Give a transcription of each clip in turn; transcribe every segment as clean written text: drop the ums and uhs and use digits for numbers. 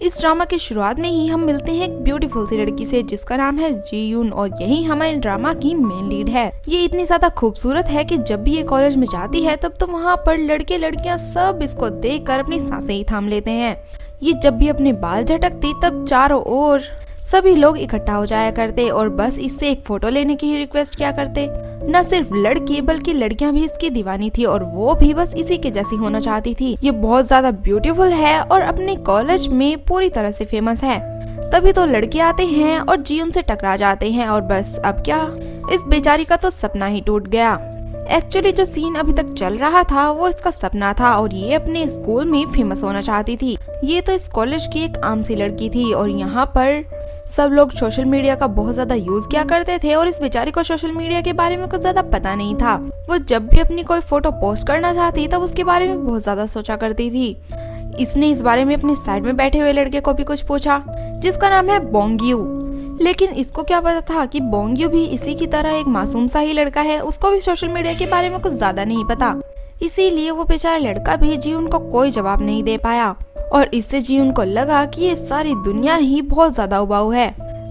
इस ड्रामा की शुरुआत में ही हम मिलते हैं एक ब्यूटीफुल सी लड़की से जिसका नाम है जीयून और यही हमारे ड्रामा की मेन लीड है। ये इतनी ज्यादा खूबसूरत है कि जब भी ये कॉलेज में जाती है तब तो वहाँ पर लड़के लड़कियाँ सब इसको देखकर अपनी सांसें ही थाम लेते हैं। ये जब भी अपने बाल झटकती तब चारों ओर सभी लोग इकट्ठा हो जाया करते और बस इससे एक फोटो लेने की ही रिक्वेस्ट किया करते। न सिर्फ लड़के बल्कि लड़कियां भी इसकी दीवानी थी और वो भी बस इसी के जैसी होना चाहती थी। ये बहुत ज्यादा ब्यूटीफुल है और अपने कॉलेज में पूरी तरह से फेमस है। तभी तो लड़के आते हैं और जीवन से टकरा जाते हैं और बस अब क्या, इस बेचारी का तो सपना ही टूट गया। एक्चुअली जो सीन अभी तक चल रहा था वो इसका सपना था और ये अपने स्कूल में फेमस होना चाहती थी। ये तो इस कॉलेज की एक आम सी लड़की थी और यहाँ पर सब लोग सोशल मीडिया का बहुत ज्यादा यूज किया करते थे और इस बेचारी को सोशल मीडिया के बारे में कुछ ज्यादा पता नहीं था। वो जब भी अपनी कोई फोटो पोस्ट करना चाहती तब उसके बारे में बहुत ज्यादा सोचा करती थी। इसने इस बारे में अपने साइड में बैठे हुए लड़के को भी कुछ पूछा जिसका नाम है बोंग्यू, लेकिन इसको क्या पता था कि बोंग्यू भी इसी की तरह एक मासूम सा ही लड़का है। उसको भी सोशल मीडिया के बारे में कुछ ज्यादा नहीं पता, इसीलिए वो बेचारा लड़का भी जीवन को कोई जवाब नहीं दे पाया और इससे जीवन को लगा कि ये सारी दुनिया ही बहुत ज्यादा उबाऊ है।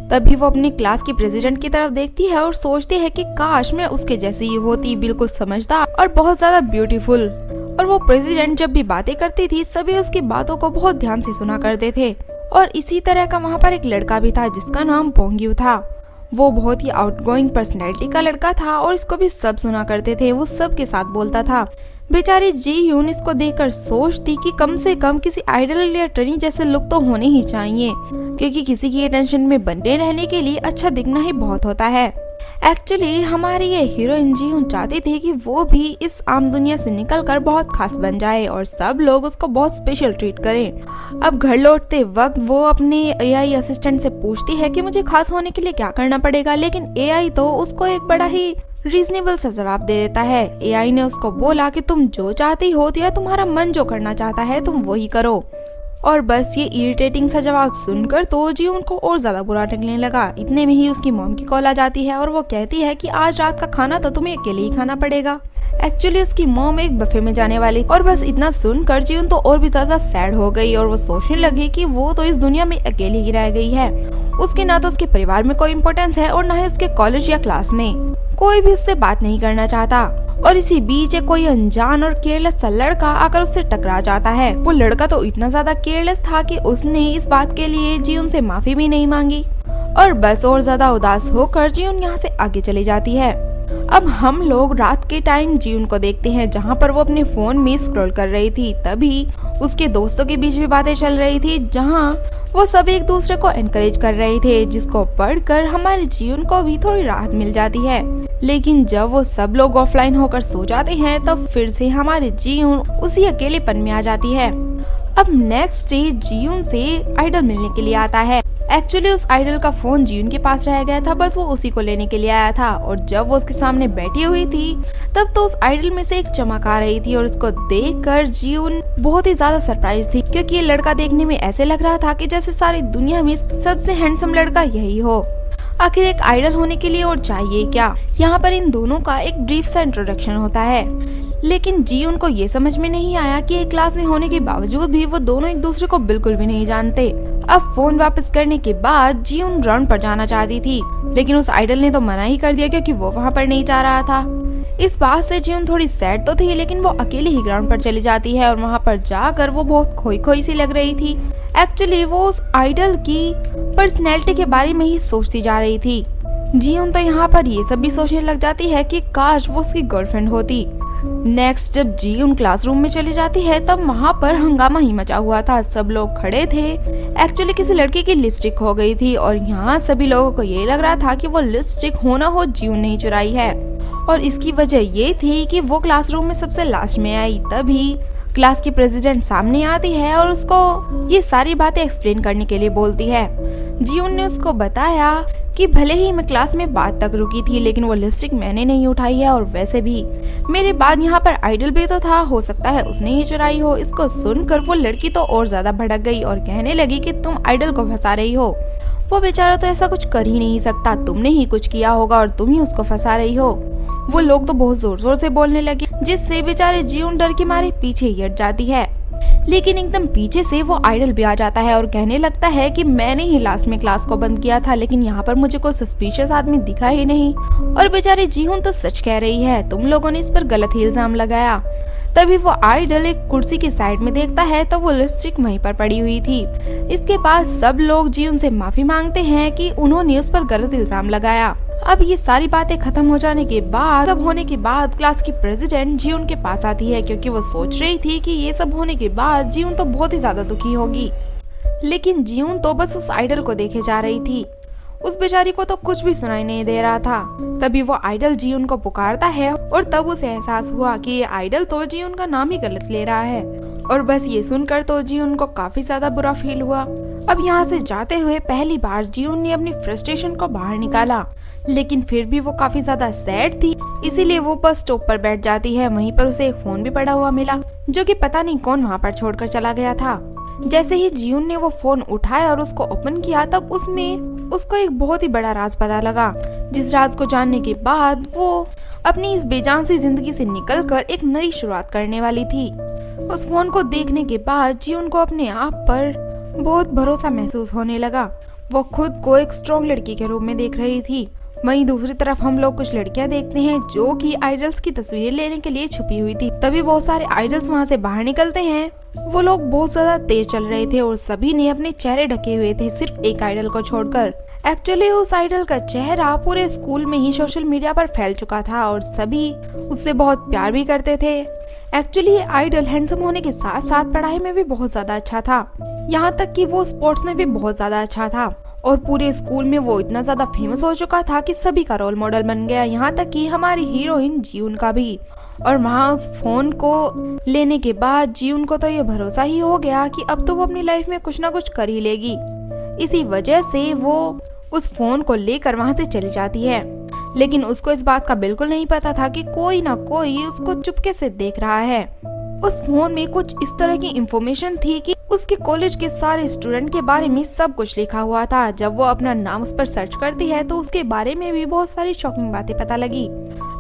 तभी वो अपनी क्लास की प्रेसिडेंट की तरफ देखती है और सोचती है कि काश मैं उसके जैसी ही होती, बिल्कुल समझदार और बहुत ज्यादा ब्यूटीफुल। और वो प्रेसिडेंट जब भी बातें करती थी सभी उसकी बातों को बहुत ध्यान से सुना करते थे। और इसी तरह का वहाँ पर एक लड़का भी था जिसका नाम बोंग्यू था। वो बहुत ही आउटगोइंग पर्सनैलिटी का लड़का था और इसको भी सब सुना करते थे, वो सब के साथ बोलता था। बेचारी जी यून इसको देखकर सोचती कि कम से कम किसी आइडल या ट्रेनी जैसे लुक तो होने ही चाहिए, क्योंकि किसी की अटेंशन में बने रहने के लिए अच्छा दिखना ही बहुत होता है। एक्चुअली हमारी ये हीरोइन जी यून चाहती थी कि वो भी इस आम दुनिया से निकलकर बहुत खास बन जाए और सब लोग उसको बहुत स्पेशल ट्रीट करें। अब घर लौटते वक्त वो अपने एआई असिस्टेंट से पूछती है कि मुझे खास होने के लिए क्या करना पड़ेगा, लेकिन एआई तो उसको एक बड़ा ही रीजनेबल सा जवाब दे देता है। एआई ने उसको बोला कि तुम जो चाहती हो या तुम्हारा मन जो करना चाहता है तुम वही करो। और बस ये इरिटेटिंग सा जवाब सुनकर तो जी उनको और ज्यादा बुरा लगने लगा। इतने में ही उसकी मॉम की कॉल आ जाती है और वो कहती है कि आज रात का खाना तो तुम्हें अकेले ही खाना पड़ेगा। एक्चुअली उसकी मॉम एक बफे में जाने वाली और बस इतना सुनकर जीवन तो और भी ज्यादा सैड हो गई और वो सोचने लगी कि वो तो इस दुनिया में अकेली ही रह गई है। उसके ना तो उसके परिवार में कोई इम्पोर्टेंस है और ना ही उसके कॉलेज या क्लास में कोई भी उससे बात नहीं करना चाहता। और इसी बीच कोई अनजान और केयरलेस सा लड़का आकर उससे टकरा जाता है। वो लड़का तो इतना ज्यादा केयरलेस था कि उसने इस बात के लिए जीवन से माफी भी नहीं मांगी और बस और ज्यादा उदास होकर जीवन यहाँ से आगे चली जाती है। अब हम लोग रात के टाइम जीवन को देखते हैं जहाँ पर वो अपने फोन में स्क्रॉल कर रही थी। तभी उसके दोस्तों के बीच भी बातें चल रही थी जहाँ वो सब एक दूसरे को एनकरेज कर रहे थे, जिसको पढ़कर हमारे जीवन को भी थोड़ी राहत मिल जाती है। लेकिन जब वो सब लोग ऑफलाइन होकर सो जाते हैं तब फिर से हमारे जीवन उसी अकेलेपन में आ जाती है। अब नेक्स्ट डे जीवन से आइडल मिलने के लिए आता है। एक्चुअली उस आइडल का फोन जीवन के पास रह गया था, बस वो उसी को लेने के लिए आया था। और जब वो उसके सामने बैठी हुई थी तब तो उस आइडल में से एक चमक आ रही थी और उसको देखकर जीवन बहुत ही ज्यादा सरप्राइज थी, क्योंकि ये लड़का देखने में ऐसे लग रहा था कि जैसे सारी दुनिया में सबसे हैंडसम लड़का यही हो। आखिर एक आइडल होने के लिए और चाहिए क्या। यहाँ पर इन दोनों का एक ब्रीफ सा इंट्रोडक्शन होता है, लेकिन जीवन को ये समझ में नहीं आया कि एक क्लास में होने के बावजूद भी वो दोनों एक दूसरे को बिल्कुल भी नहीं जानते। अब फोन वापस करने के बाद जीवन ग्राउंड पर जाना चाहती थी, लेकिन उस आइडल ने तो मना ही कर दिया क्योंकि वो वहाँ पर नहीं जा रहा था। इस बात से जीवन थोड़ी सैड तो थी, लेकिन वो अकेले ही ग्राउंड पर चली जाती है और वहाँ पर जाकर वो बहुत खोई खोई सी लग रही थी। एक्चुअली वो उस आइडल की पर्सनैलिटी के बारे में ही सोचती जा रही थी। जीवन तो यहाँ पर ये सब भी सोचने लग जाती है कि काश वो उसकी गर्लफ्रेंड होती। नेक्स्ट जब जीवन क्लासरूम में चली जाती है तब वहाँ पर हंगामा ही मचा हुआ था, सब लोग खड़े थे। एक्चुअली किसी लड़के की लिपस्टिक खो गई थी और यहाँ सभी लोगों को ये लग रहा था कि वो लिपस्टिक हो ना हो जीवन ने चुराई है। और इसकी वजह ये थी कि वो क्लासरूम में सबसे लास्ट में आई। तभी क्लास की प्रेसिडेंट सामने आती है और उसको ये सारी बातें एक्सप्लेन करने के लिए बोलती है। जीवन ने उसको बताया कि भले ही मैं क्लास में बात तक रुकी थी, लेकिन वो लिपस्टिक मैंने नहीं उठाई है और वैसे भी मेरे बाद यहाँ पर आइडल भी तो था, हो सकता है उसने ही चुराई हो। इसको सुनकर वो लड़की तो और ज्यादा भड़क गई और कहने लगी कि तुम आइडल को फंसा रही हो, वो बेचारा तो ऐसा कुछ कर ही नहीं सकता, तुमने ही कुछ किया होगा और तुम ही उसको फंसा रही हो। वो लोग तो बहुत जोर जोर से बोलने लगे, जिससे बेचारे जीवन डर के मारे पीछे ही हट जाती है। लेकिन एकदम पीछे से वो आइडल भी आ जाता है और कहने लगता है कि मैंने ही लास्ट में क्लास को बंद किया था, लेकिन यहाँ पर मुझे कोई सस्पिशियस आदमी दिखा ही नहीं। और बेचारी जीहून तो सच कह रही है, तुम लोगों ने इस पर गलत ही इल्जाम लगाया। तभी वो आइडल एक कुर्सी की साइड में देखता है तो वो लिपस्टिक वहीं पर पड़ी हुई थी। इसके बाद सब लोग जीहून से माफी मांगते हैं कि उन्होंने उस पर गलत इल्जाम लगाया। अब ये सारी बातें खत्म हो जाने के बाद, सब होने के बाद क्लास की प्रेसिडेंट जीहून के पास आती है, क्योंकि वो सोच रही थी कि ये सब होने के बाद जीहून तो बहुत ही ज्यादा दुखी होगी। लेकिन जीहून तो बस उस आइडल को देखे जा रही थी, उस बेचारी को तो कुछ भी सुनाई नहीं दे रहा था। तभी वो आइडल जीहून को पुकारता है और तब उसे एहसास हुआ कि ये आइडल तो जीहून का नाम ही गलत ले रहा है। और बस ये सुनकर तो जीहून को काफी ज्यादा बुरा फील हुआ। अब यहाँ से जाते हुए पहली बार जीहून ने अपनी फ्रस्ट्रेशन को बाहर निकाला, लेकिन फिर भी वो काफी ज्यादा सैड थी, इसीलिए वो बस स्टॉप पर बैठ जाती है। वहीं पर उसे एक फोन भी पड़ा हुआ मिला, जो कि पता नहीं कौन वहाँ पर छोड़कर चला गया था। जैसे ही जीहून ने वो फोन उठाया और उसको ओपन किया, तब उसमें उसको एक बहुत ही बड़ा राज पता लगा, जिस राज को जानने के बाद वो अपनी इस बेजान सी जिंदगी से निकलकर एक नई शुरुआत करने वाली थी। उस फोन को देखने के बाद जीहून को अपने आप पर बहुत भरोसा महसूस होने लगा। वो खुद को एक स्ट्रॉन्ग लड़की के रूप में देख रही थी। वहीं दूसरी तरफ हम लोग कुछ लड़कियां देखते हैं जो कि आइडल्स की तस्वीरें लेने के लिए छुपी हुई थी। तभी बहुत सारे आइडल्स वहां से बाहर निकलते हैं। वो लोग बहुत ज्यादा तेज चल रहे थे और सभी ने अपने चेहरे ढके हुए थे, सिर्फ एक आइडल को छोड़कर। एक्चुअली उस आइडल का चेहरा पूरे स्कूल में ही सोशल मीडिया पर फैल चुका था और सभी उससे बहुत प्यार भी करते थे। एक्चुअली ये आइडल हैंडसम होने के साथ साथ पढ़ाई में भी बहुत ज्यादा अच्छा था, यहाँ तक कि वो स्पोर्ट्स में भी बहुत ज्यादा अच्छा था। और पूरे स्कूल में वो इतना ज्यादा फेमस हो चुका था कि सभी का रोल मॉडल बन गया, यहाँ तक कि हमारी हीरोइन जीहून का भी। और वहाँ उस फोन को लेने के बाद जीहून को तो ये भरोसा ही हो गया कि अब तो वो अपनी लाइफ में कुछ ना कुछ कर ही लेगी। इसी वजह से वो उस फोन को लेकर वहाँ से चली जाती है। लेकिन उसको इस बात का बिल्कुल नहीं पता था कि कोई ना कोई उसको चुपके से देख रहा है। उस फोन में कुछ इस तरह की इंफॉर्मेशन थी कि उसके कॉलेज के सारे स्टूडेंट के बारे में सब कुछ लिखा हुआ था। जब वो अपना नाम उस पर सर्च करती है तो उसके बारे में भी बहुत सारी शॉकिंग बातें पता लगी।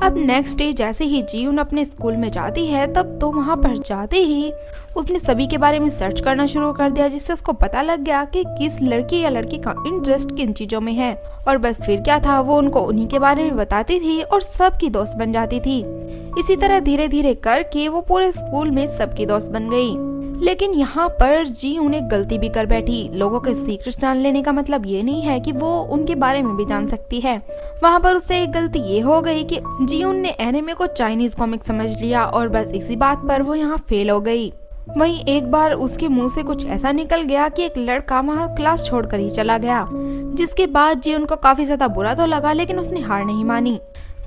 अब नेक्स्ट डे जैसे ही जीहून अपने स्कूल में जाती है, तब तो वहाँ पर जाते ही उसने सभी के बारे में सर्च करना शुरू कर दिया, जिससे उसको पता लग गया कि किस लड़की या लड़की का इंटरेस्ट किन चीजों में है। और बस फिर क्या था, वो उनको उन्हीं के बारे में बताती थी और सबकी दोस्त बन जाती थी। इसी तरह धीरे धीरे करके वो पूरे स्कूल में सबकी दोस्त बन गई। लेकिन यहाँ पर जीहून एक गलती भी कर बैठी। लोगों के सीक्रेट्स जान लेने का मतलब ये नहीं है कि वो उनके बारे में भी जान सकती है। वहाँ पर उससे एक गलती ये हो गई कि जीहून ने एनिमे को चाइनीज कॉमिक समझ लिया और बस इसी बात पर वो यहाँ फेल हो गई। वहीं एक बार उसके मुंह से कुछ ऐसा निकल गया कि एक लड़का वहाँ क्लास छोड़कर ही चला गया, जिसके बाद जीहून को काफी ज्यादा बुरा तो लगा, लेकिन उसने हार नहीं मानी।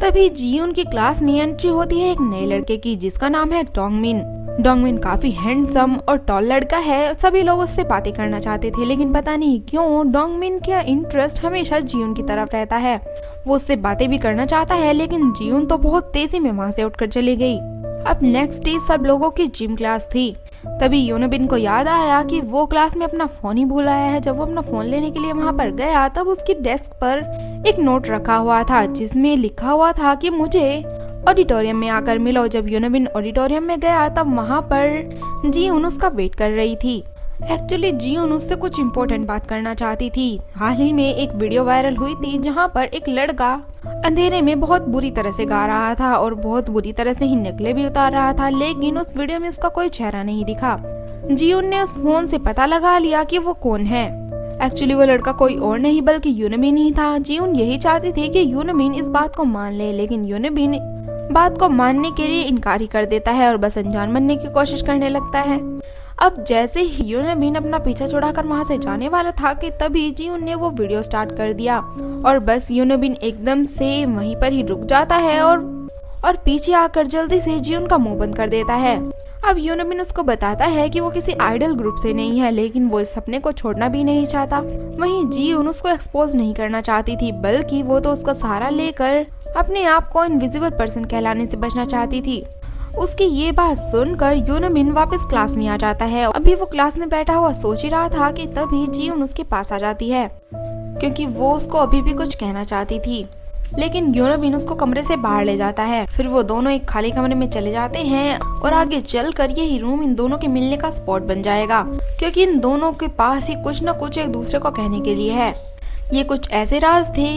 तभी जीहून की क्लास में एंट्री होती है एक नए लड़के की, जिसका नाम है डोंगमिन। डोंगमिन काफी हैंडसम और टॉल लड़का है। सभी लोग उससे बातें करना चाहते थे, लेकिन पता नहीं क्यों डोंगमिन का इंटरेस्ट हमेशा जीहून की तरफ रहता है। वो उससे बातें भी करना चाहता है, लेकिन जीहून तो बहुत तेजी में वहाँ से उठकर चली गई। अब नेक्स्ट डे सब लोगों की जिम क्लास थी। तभी यूनबिन को याद आया कि वो क्लास में अपना फोन ही भूल आया है। जब वो अपना फोन लेने के लिए वहाँ पर गया, तब उसकी डेस्क पर एक नोट रखा हुआ था, जिसमें लिखा हुआ था कि मुझे ऑडिटोरियम में आकर मिलो। जब यूनबिन ऑडिटोरियम में गया, तब वहाँ पर जीहून उसका वेट कर रही थी। एक्चुअली जीहून उससे कुछ इम्पोर्टेंट बात करना चाहती थी। हाल ही में एक वीडियो वायरल हुई थी जहाँ पर एक लड़का अंधेरे में बहुत बुरी तरह से गा रहा था और बहुत बुरी तरह से ही नकलें भी उतार रहा था, लेकिन उस वीडियो में उसका कोई चेहरा नहीं दिखा। जीहून ने उस फोन से पता लगा लिया कि वो कौन है। एक्चुअली वो लड़का कोई और नहीं बल्कि यूनबिन ही था। जीहून यही चाहती थी कि यूनबिन इस बात को मान ले, लेकिन यूनबिन बात को मानने के लिए इनकार ही कर देता है और बस अनजान बनने की कोशिश करने लगता है। अब जैसे ही यूनबिन अपना पीछा छुड़ाकर वहाँ से जाने वाला था कि तभी जीहून ने वो वीडियो स्टार्ट कर दिया और बस यूनबिन एकदम से वहीं पर ही रुक जाता है और पीछे आकर जल्दी से जीहून का मुंह बंद कर देता है। अब यूनबिन उसको बताता है कि वो किसी आइडल ग्रुप से नहीं है, लेकिन वो इस सपने को छोड़ना भी नहीं चाहता। वहीं जीहून उसको एक्सपोज नहीं करना चाहती थी, बल्कि वो तो उसका सहारा लेकर अपने आप को इनविजिबल पर्सन कहलाने से बचना चाहती थी। उसकी ये बात सुनकर यूनबिन वापस क्लास में आ जाता है। अभी वो क्लास में बैठा हुआ सोच ही रहा था कि तभी जीहून उसके पास आ जाती है, क्योंकि वो उसको अभी भी कुछ कहना चाहती थी। लेकिन यूनबिन उसको कमरे से बाहर ले जाता है। फिर वो दोनों एक खाली कमरे में चले जाते हैं और आगे चलकर यही रूम इन दोनों के मिलने का स्पॉट बन जाएगा, क्योंकि इन दोनों के पास ही कुछ न कुछ एक दूसरे को कहने के लिए है। ये कुछ ऐसे राज थे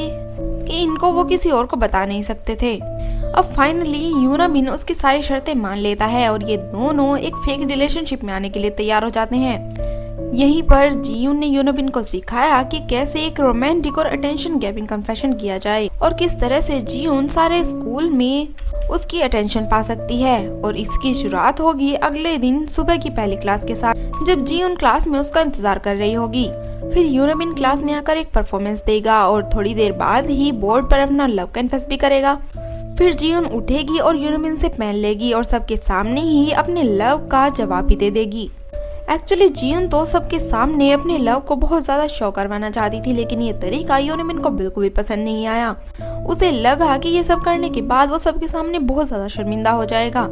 कि इनको वो किसी और को बता नहीं सकते थे। अब फाइनली यूनबिन उसकी सारी शर्तें मान लेता है और ये दोनों एक फेक रिलेशनशिप में आने के लिए तैयार हो जाते हैं। यहीं पर जीयून ने यूनबिन को सिखाया कि कैसे एक रोमांटिक और अटेंशन गेटिंग कन्फेशन किया जाए और किस तरह से जीयून सारे स्कूल में उसकी अटेंशन पा सकती है। और इसकी शुरुआत होगी अगले दिन सुबह की पहली क्लास के साथ, जब जीयून क्लास में उसका इंतजार कर रही होगी। फिर यूनबिन क्लास में आकर एक परफॉर्मेंस देगा और थोड़ी देर बाद ही बोर्ड पर अपना लव कन्फेस भी करेगा। फिर जीयून उठेगी और यूनबिन से पेन लेगी और सबके सामने ही अपने लव का जवाब भी दे देगी। एक्चुअली जीयून तो सबके सामने अपने लव को बहुत ज्यादा शो करवाना चाहती थी, लेकिन ये तरीका यूनबिन को बिल्कुल भी पसंद नहीं आया। उसे लगा कि ये सब करने के बाद वो सबके सामने बहुत ज्यादा शर्मिंदा हो जाएगा।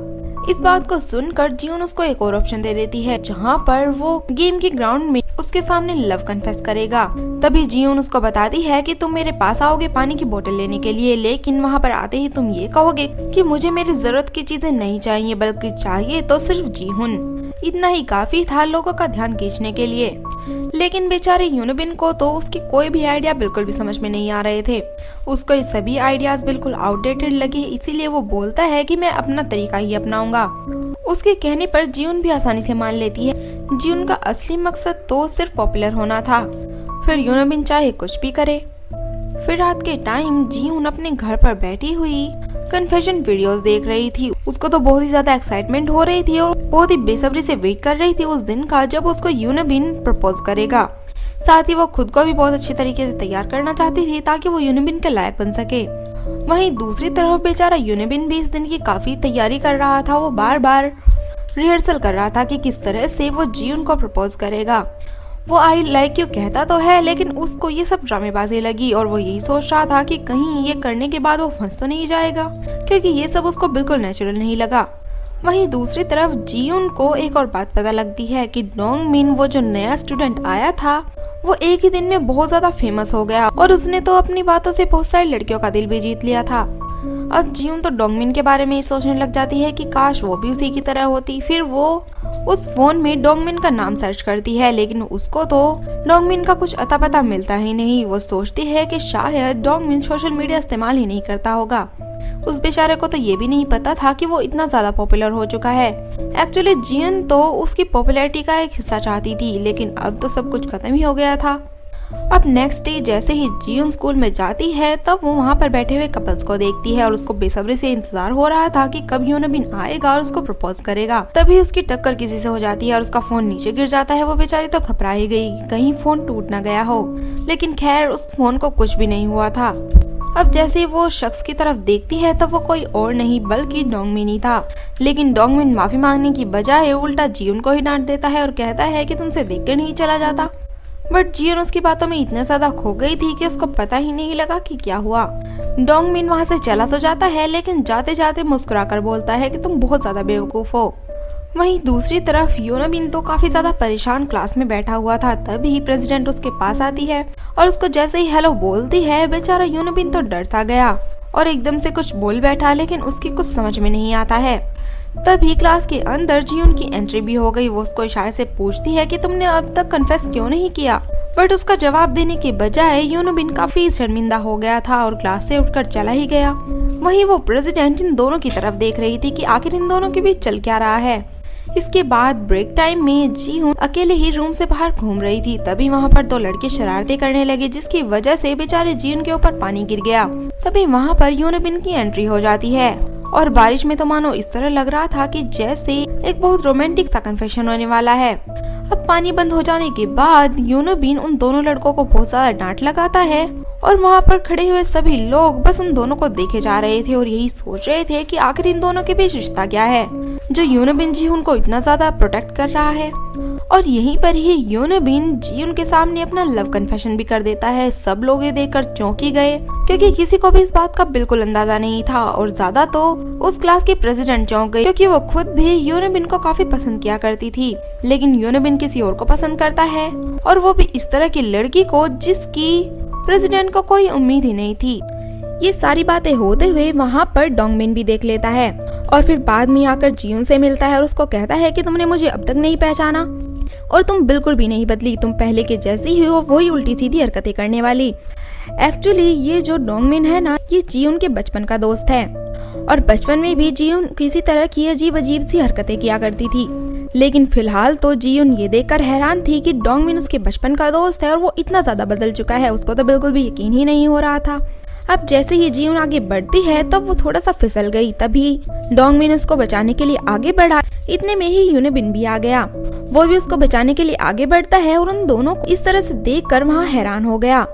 इस बात को सुनकर जीयून उसको एक और ऑप्शन दे देती है, जहाँ पर वो गेम के ग्राउंड में उसके सामने लव कन्फेस करेगा। तभी जीयून उसको बताती है कि तुम मेरे पास आओगे पानी की बोतल लेने के लिए, लेकिन वहाँ पर आते ही तुम ये कहोगे कि मुझे मेरी जरूरत की चीजें नहीं चाहिए, बल्कि चाहिए तो सिर्फ जीहुन। इतना ही काफी था लोगों का ध्यान खींचने के लिए। लेकिन बेचारे यूनबिन को तो उसकी कोई भी आइडिया बिल्कुल भी समझ में नहीं आ रहे थे। उसको ये सभी आइडियाज बिल्कुल आउटडेटेड लगे, इसीलिए वो बोलता है कि मैं अपना तरीका ही अपनाऊंगा। उसके कहने पर जीयून भी आसानी से मान लेती है। जीयून का असली मकसद तो सिर्फ पॉपुलर होना था। फिर यूनबिन चाहे कुछ भी करे। फिर रात के टाइम जीयून अपने घर पर बैठी हुई कन्फेशन वीडियोस देख रही थी। उसको तो बहुत ही ज्यादा एक्साइटमेंट हो रही थी और बहुत ही बेसब्री से वेट कर रही थी उस दिन का जब उसको यूनबिन प्रपोज करेगा। साथ ही वो खुद को भी बहुत अच्छे तरीके से तैयार करना चाहती थी ताकि वो यूनबिन के लायक बन सके। वहीं दूसरी तरफ बेचारा यूनबिन भी इस दिन की काफी तैयारी कर रहा था। वो बार बार रिहर्सल कर रहा था कि किस तरह से वो जीयून को प्रपोज करेगा। वो आई लाइक यू कहता तो है, लेकिन उसको ये सब ड्रामेबाजी लगी और वो यही सोच रहा था कि कहीं ये करने के बाद वो फंस तो नहीं जाएगा, क्योंकि ये सब उसको बिल्कुल नेचुरल नहीं लगा। वहीं दूसरी तरफ जीयून को एक और बात पता लगती है कि डोंगमिन, वो जो नया स्टूडेंट आया था, वो एक ही दिन में बहुत ज्यादा फेमस हो गया और उसने तो अपनी बातों से बहुत सारी लड़कियों का दिल भी जीत लिया था। अब जीयून तो डोंगमिन के बारे में ही सोचने लग जाती है कि काश वो भी उसी की तरह होती। फिर वो उस फोन में डोंगमिन का नाम सर्च करती है, लेकिन उसको तो डोंगमिन का कुछ अता पता मिलता ही नहीं। वो सोचती है कि शायद डोंगमिन सोशल मीडिया इस्तेमाल ही नहीं करता होगा। उस बेचारे को तो ये भी नहीं पता था कि वो इतना ज्यादा पॉपुलर हो चुका है। एक्चुअली जीयून तो उसकी पॉपुलैरिटी का एक हिस्सा चाहती थी, लेकिन अब तो सब कुछ खत्म ही हो गया था। अब नेक्स्ट डे जैसे ही जीयून स्कूल में जाती है, तब वो वहाँ पर बैठे हुए कपल्स को देखती है और उसको बेसब्री से इंतजार हो रहा था कि कब यूनबिन आएगा और उसको प्रपोज करेगा। तभी उसकी टक्कर किसी से हो जाती है और उसका फोन नीचे गिर जाता है। वो बेचारी तो घबरा ही गई, कहीं फोन टूट ना गया हो, लेकिन खैर उस फोन को कुछ भी नहीं हुआ था। अब जैसे वो शख्स की तरफ देखती है तब वो कोई और नहीं बल्कि डोंगमिन ही था। लेकिन डोंगमिन माफी मांगने की बजाय उल्टा जीयून को ही डांट देता है और कहता है कि तुमसे देखकर नहीं चला जाता। बट जीयून उसकी बातों में इतना ज्यादा खो गई थी कि उसको पता ही नहीं लगा कि क्या हुआ। डोंगमिन वहाँ से चला तो जाता है, लेकिन जाते जाते मुस्कुराकर बोलता है कि तुम बहुत ज्यादा बेवकूफ हो। वहीं दूसरी तरफ यूनबिन तो काफी ज्यादा परेशान क्लास में बैठा हुआ था। तभी प्रेसिडेंट उसके पास आती है और उसको जैसे ही हेलो बोलती है, बेचारा यूनबिन तो डर सा गया और एकदम से कुछ बोल बैठा, लेकिन उसकी कुछ समझ में नहीं आता है। तभी क्लास के अंदर जीयून की एंट्री भी हो गई। वो उसको इशारे से पूछती है कि तुमने अब तक कन्फेस क्यों नहीं किया, बट उसका जवाब देने के बजाय यूनबिन काफी शर्मिंदा हो गया था और क्लास से उठकर चला ही गया। वहीं वो प्रेसिडेंट इन दोनों की तरफ देख रही थी कि आखिर इन दोनों के बीच चल क्या रहा है। इसके बाद ब्रेक टाइम में जीयून अकेले ही रूम से बाहर घूम रही थी। तभी वहाँ पर दो लड़के शरारतें करने लगे, जिसकी वजह से बेचारे जीयून के ऊपर पानी गिर गया। तभी वहाँ पर यूनबिन की एंट्री हो जाती है और बारिश में तो मानो इस तरह लग रहा था कि जैसे एक बहुत रोमांटिक सा कन्फेशन होने वाला है। अब पानी बंद हो जाने के बाद यूनबिन उन दोनों लड़कों को बहुत ज्यादा डांट लगाता है और वहाँ पर खड़े हुए सभी लोग बस उन दोनों को देखे जा रहे थे और यही सोच रहे थे कि आखिर इन दोनों के बीच रिश्ता क्या है, जो यूनबिन जीयून को इतना ज्यादा प्रोटेक्ट कर रहा है। और यहीं पर ही यूनबिन जीयून के सामने अपना लव कन्फेशन भी कर देता है। सब लोग ये देखकर चौंक ही गए, क्योंकि किसी को भी इस बात का बिल्कुल अंदाजा नहीं था और ज्यादा तो उस क्लास के प्रेसिडेंट चौंक गए, क्योंकि वो खुद भी यूनबिन को काफी पसंद किया करती थी। लेकिन यूनबिन किसी और को पसंद करता है और वो भी इस तरह की लड़की को जिसकी प्रेसिडेंट को कोई उम्मीद ही नहीं थी। ये सारी बातें होते हुए वहाँ पर डोंगमिन भी देख लेता है और फिर बाद में आकर जीउन से मिलता है और उसको कहता है कि तुमने मुझे अब तक नहीं पहचाना और तुम बिल्कुल भी नहीं बदली, तुम पहले के जैसी ही हो, वही उल्टी सीधी हरकतें करने वाली। एक्चुअली ये जो डोंगमिन है ना, ये जीउन के बचपन का दोस्त है और बचपन में भी जीउन किसी तरह की अजीब अजीब सी हरकतें किया करती थी। लेकिन फिलहाल तो जीउन ये देखकर हैरान थी कि डोंगमिन उसके बचपन का दोस्त है और वो इतना ज्यादा बदल चुका है, उसको तो बिल्कुल भी यकीन ही नहीं हो रहा था। अब जैसे ही जीउन आगे बढ़ती है तब वो थोड़ा सा फिसल गई, तभी डोंगमिन उसको बचाने के लिए आगे बढ़ा। इतने में ही यूनबिन भी आ गया, वो भी उसको बचाने के लिए आगे बढ़ता है और उन दोनों को इस तरह से देखकर वहाँ हैरान हो गया